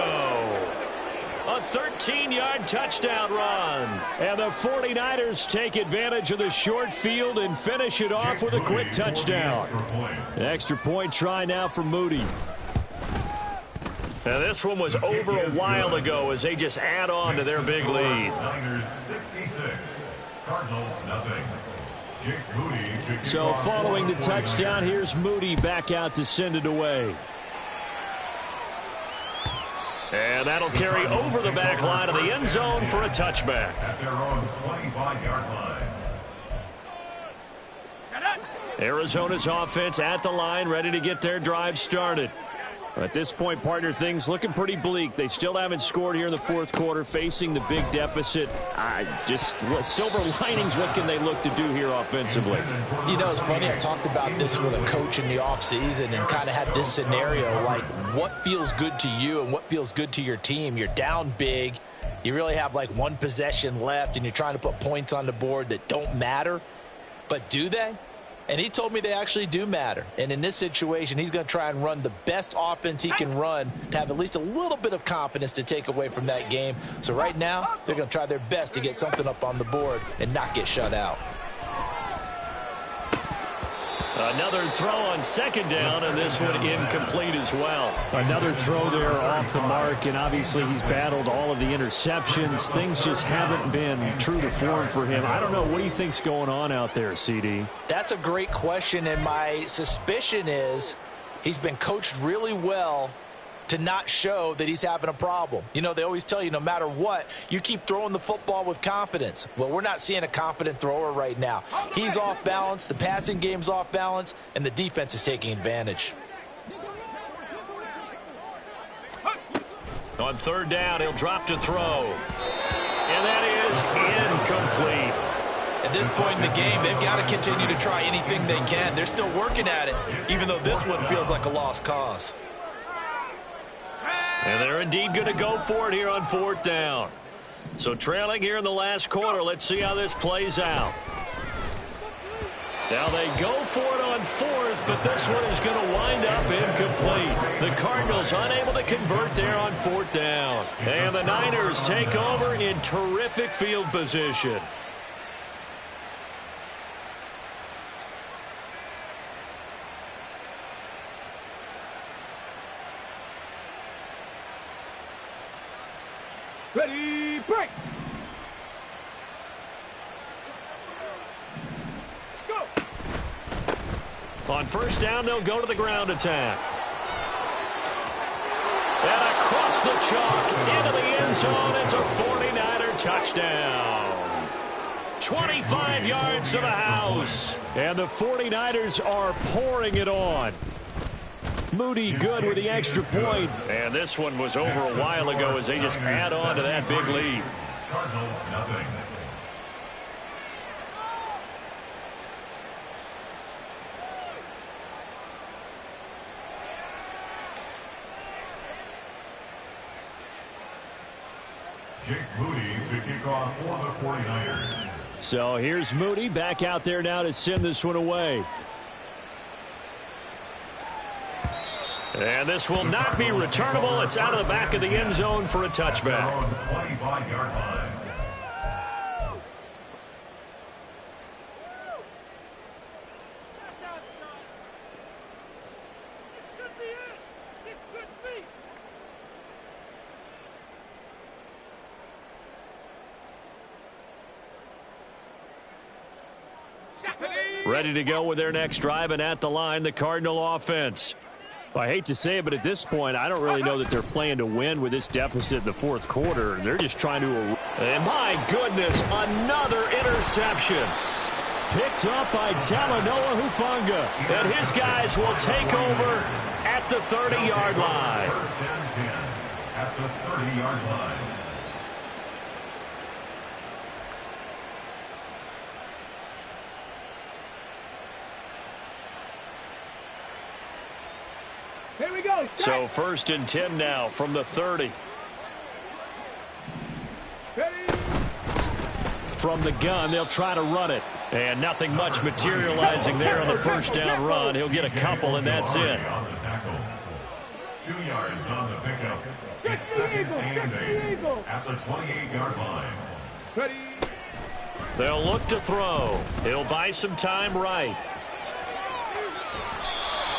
A 13-yard touchdown run. And the 49ers take advantage of the short field and finish it off with a quick touchdown. An extra point try now for Moody. Now this one was over a while ago as they just add on to their big lead. Niners 66, Cardinals nothing. Jake Moody to kick So off following the for touchdown, 49ers. here's Moody back out to send it away. And that'll carry over the back line of the end zone for a touchback. At their own 25-yard line. Arizona's offense at the line, ready to get their drive started. At this point, partner, things looking pretty bleak. They still haven't scored here in the fourth quarter, facing the big deficit. Silver linings, what can they look to do here offensively? You know, it's funny. I talked about this with a coach in the offseason and kind of had this scenario, like what feels good to you and what feels good to your team. You're down big. You really have like one possession left, and you're trying to put points on the board that don't matter. But do they? And he told me they actually do matter. And in this situation, he's going to try and run the best offense he can run to have at least a little bit of confidence to take away from that game. So right now, they're going to try their best to get something up on the board and not get shut out. Another throw on second down, and this one incomplete as well. Another throw there off the mark, and obviously he's battled all of the interceptions. Things just haven't been true to form for him. I don't know. What do you think's going on out there, CD? That's a great question, and my suspicion is he's been coached really well to not show that he's having a problem. You know, they always tell you no matter what, you keep throwing the football with confidence. Well, we're not seeing a confident thrower right now. He's off balance, the passing game's off balance, and the defense is taking advantage. On third down, he'll drop to throw. And that is incomplete. At this point in the game, they've got to continue to try anything they can. They're still working at it, even though this one feels like a lost cause. And they're indeed going to go for it here on fourth down. So trailing here in the last quarter, let's see how this plays out. Now they go for it on fourth, but this one is going to wind up incomplete. The Cardinals unable to convert there on fourth down. And the Niners take over in terrific field position. Ready, break. Go. On first down, they'll go to the ground attack. And across the chalk into the end zone. It's a 49er touchdown. 25 yards to the house. And the 49ers are pouring it on. Moody good with the extra point. And this one was over a while ago as they just add on to that big lead. Cardinals, nothing. Jake Moody to kick off for the 49ers. So here's Moody back out there now to send this one away. And this will not be returnable. It's out of the back of the end zone for a touchback. 25-yard line. Ready to go with their next drive, and at the line, the Cardinal offense. I hate to say it, but at this point, I don't really know that they're playing to win with this deficit in the fourth quarter. They're just trying to... And my goodness, another interception. Picked up by Talanoa Hufanga. And his guys will take over at the 30-yard line. First and 10 at the 30-yard line. Here we go. So first and 10 now from the 30. Ready. From the gun, they'll try to run it. And nothing much materializing there on the first down run. He'll get a couple, and that's it. On the tackle. 2 yards on the pickup. It's second and 8 at the 28-yard line. Ready. They'll look to throw. He'll buy some time right.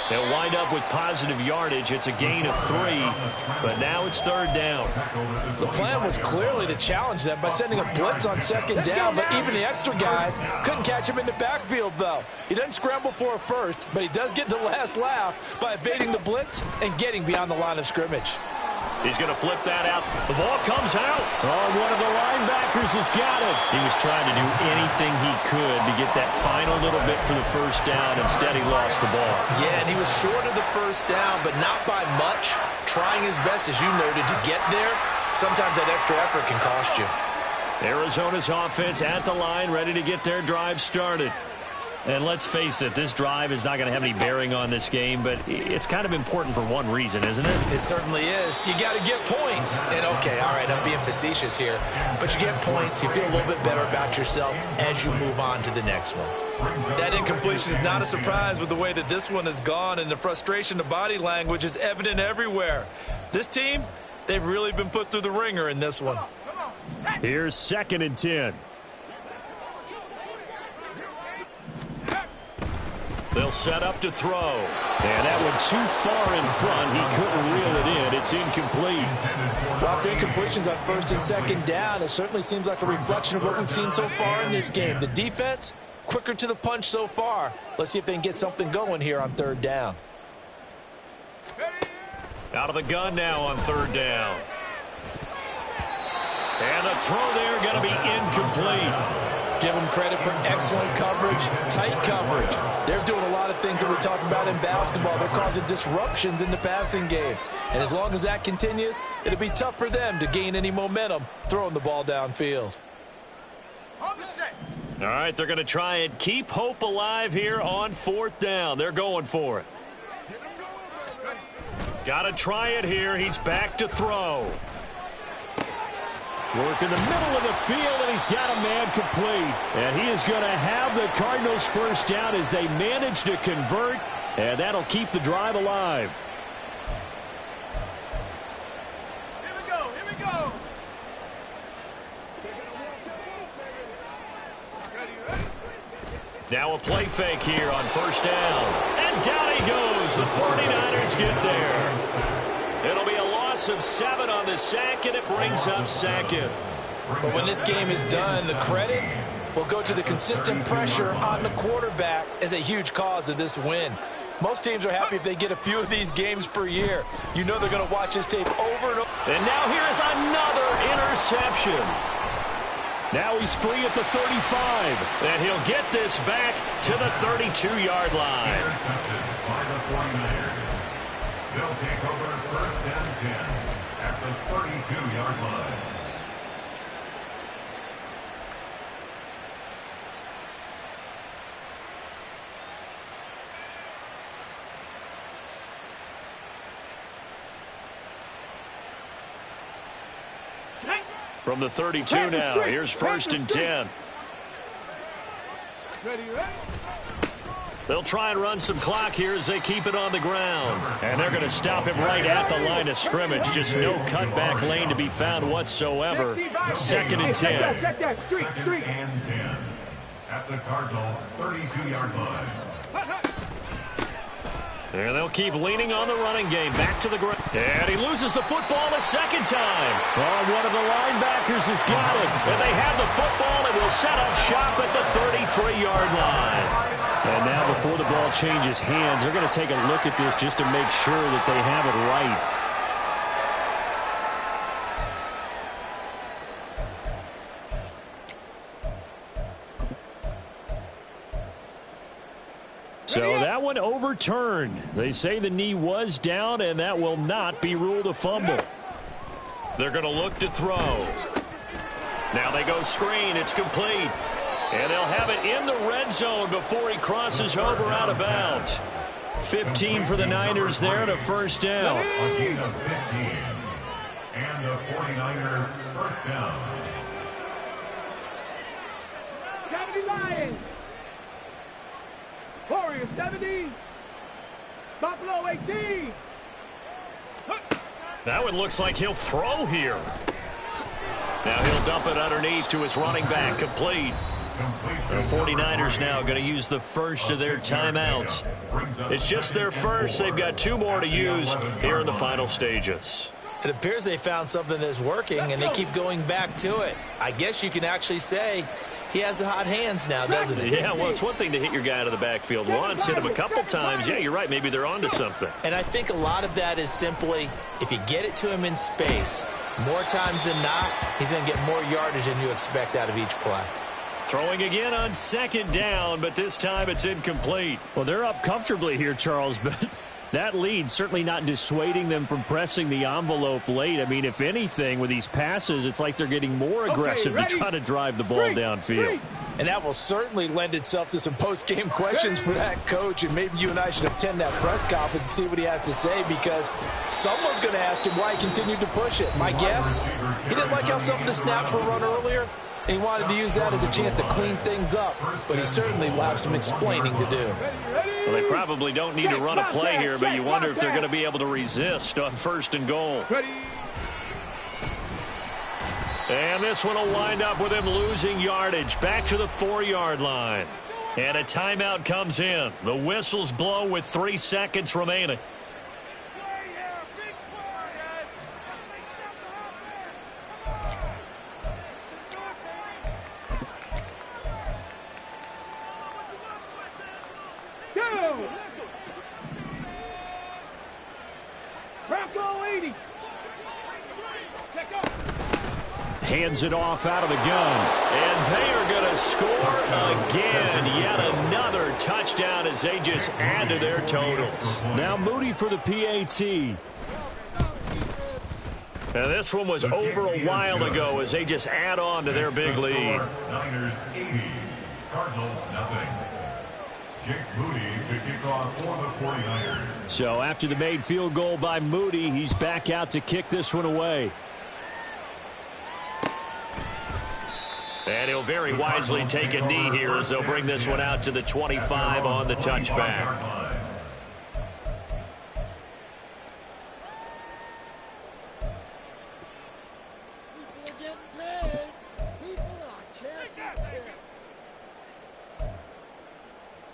They'll wind up with positive yardage. It's a gain of 3, but now it's third down. The plan was clearly to challenge them by sending a blitz on second down, but even the extra guys couldn't catch him in the backfield, though. He doesn't scramble for a first, but he does get the last laugh by evading the blitz and getting beyond the line of scrimmage. He's going to flip that out. The ball comes out. Oh, one of the linebackers has got it. He was trying to do anything he could to get that final little bit for the first down. Instead, he lost the ball. Yeah, and he was short of the first down, but not by much. Trying his best, as you noted, to get there. Sometimes that extra effort can cost you. Arizona's offense at the line, ready to get their drive started. And let's face it, this drive is not going to have any bearing on this game, but it's kind of important for one reason, isn't it? It certainly is. You got to get points. And, okay, all right, I'm being facetious here. But you get points, you feel a little bit better about yourself as you move on to the next one. That incompletion is not a surprise with the way that this one has gone, and the frustration, the body language is evident everywhere. This team, they've really been put through the ringer in this one. Here's 2nd and 10. They'll set up to throw. And that one too far in front. He couldn't reel it in. It's incomplete. Dropped incompletions on 1st and 2nd down. It certainly seems like a reflection of what we've seen so far in this game. The defense, quicker to the punch so far. Let's see if they can get something going here on 3rd down. Out of the gun now on 3rd down. And the throw there going to be incomplete. Give them credit for excellent coverage, tight coverage. They're doing a lot of things that we talk about in basketball. They're causing disruptions in the passing game. And as long as that continues, it'll be tough for them to gain any momentum throwing the ball downfield. All right, they're going to try and keep hope alive here on 4th down. They're going for it. Got to try it here. He's back to throw. Work in the middle of the field, and he's got a man complete. And he is going to have the Cardinals' first down as they manage to convert, and that'll keep the drive alive. Here we go, here we go. Now a play fake here on 1st down. And down he goes. The 49ers get there. It'll be a loss of 7 on the sack, and it brings up 2nd. But when this game is done, the credit will go to the consistent pressure on the quarterback as a huge cause of this win. Most teams are happy if they get a few of these games per year. You know they're going to watch this tape over and over. And now here is another interception. Now he's free at the 35. And he'll get this back to the 32-yard line. Intercepted by the 49ers. They'll take over 1st and 10 at the 32-yard line. From the 32 now, here's 1st and 10. Ready, ready? They'll try and run some clock here as they keep it on the ground. And they're going to stop him right at the line of scrimmage. Just no cutback lane to be found whatsoever. 2nd and 10. Check that. Street. 2nd and 10 at the Cardinals' 32-yard line. And they'll keep leaning on the running game. Back to the ground. And he loses the football a 2nd time. Oh, one of the linebackers has got it. And they have the football and will set up shop at the 33-yard line. And now before the ball changes hands, they're going to take a look at this just to make sure that they have it right. So that one overturned. They say the knee was down, and that will not be ruled a fumble. They're going to look to throw. Now they go screen. It's complete. And they'll have it in the red zone before he crosses over out of bounds. 15 for the Niners there to 1st down. A gain of 15. And the 49er 1st down. 70 Lions. Warriors 70. Buffalo 18. That one looks like he'll throw here. Now he'll dump it underneath to his running back, complete. The 49ers now going to use the first of their timeouts. It's just their first. They've got 2 more to use here in the final stages. It appears they found something that's working, and they keep going back to it. I guess you can actually say he has the hot hands now, doesn't he? Yeah, well, it's one thing to hit your guy out of the backfield once, hit him a couple times. Yeah, you're right. Maybe they're onto something. And I think a lot of that is simply, if you get it to him in space, more times than not, he's going to get more yardage than you expect out of each play. Throwing again on second down, but this time it's incomplete. Well, they're up comfortably here, Charles, but that lead certainly not dissuading them from pressing the envelope late. I mean, if anything, with these passes, it's like they're getting more aggressive to try to drive the ball downfield. And that will certainly lend itself to some post-game questions for that coach, and maybe you and I should attend that press conference and see what he has to say, because someone's going to ask him why he continued to push it. My guess, he didn't like how some of the snaps were run earlier, and he wanted to use that as a chance to clean things up, but he certainly will have some explaining to do. Well, they probably don't need to run a play here, but you wonder if they're going to be able to resist on first and goal. And this one will wind up with him losing yardage back to the 4-yard line. And a timeout comes in. The whistles blow with 3 seconds remaining. Hands it off out of the gun. And they are going to score again. Yet another touchdown as they just add to their totals. Now Moody for the PAT. And this one was over a while ago as they just add on to their big lead. Niners 80, Cardinals nothing. Jake Moody to kick off for the 49ers. So after the made field goal by Moody, he's back out to kick this one away. And he'll very wisely take a knee here as they'll bring this one out to the 25 on the touchback.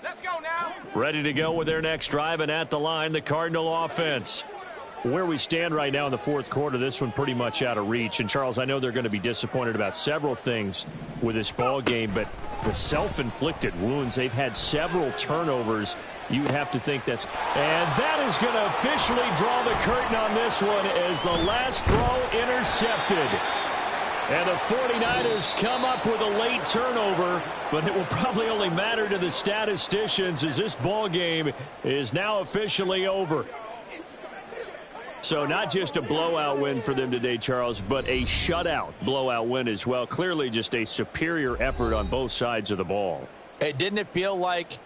Let's go now. Ready to go with their next drive, and at the line, the Cardinal offense. Where we stand right now in the fourth quarter, this one pretty much out of reach. And, Charles, I know they're going to be disappointed about several things with this ball game, but the self-inflicted wounds, they've had several turnovers. You would have to think that's... And that is going to officially draw the curtain on this one as the last throw intercepted. And the 49ers come up with a late turnover, but it will probably only matter to the statisticians as this ball game is now officially over. So not just a blowout win for them today, Charles, but a shutout blowout win as well. Clearly just a superior effort on both sides of the ball. Hey, didn't it feel like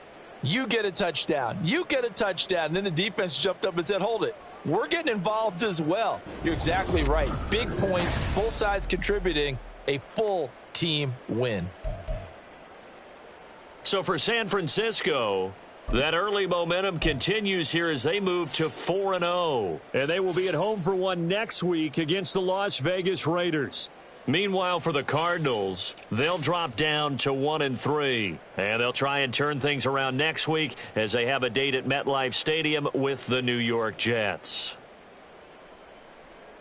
you get a touchdown, you get a touchdown, and then the defense jumped up and said, hold it, we're getting involved as well. You're exactly right. Big points, both sides contributing, a full team win. So for San Francisco, that early momentum continues here as they move to 4-0. And they will be at home for one next week against the Las Vegas Raiders. Meanwhile, for the Cardinals, they'll drop down to 1-3. And they'll try and turn things around next week as they have a date at MetLife Stadium with the New York Jets.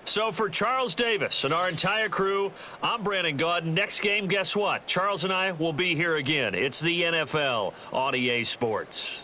So for Charles Davis and our entire crew, I'm Brandon Gaudin. Next game, guess what? Charles and I will be here again. It's the NFL on EA Sports.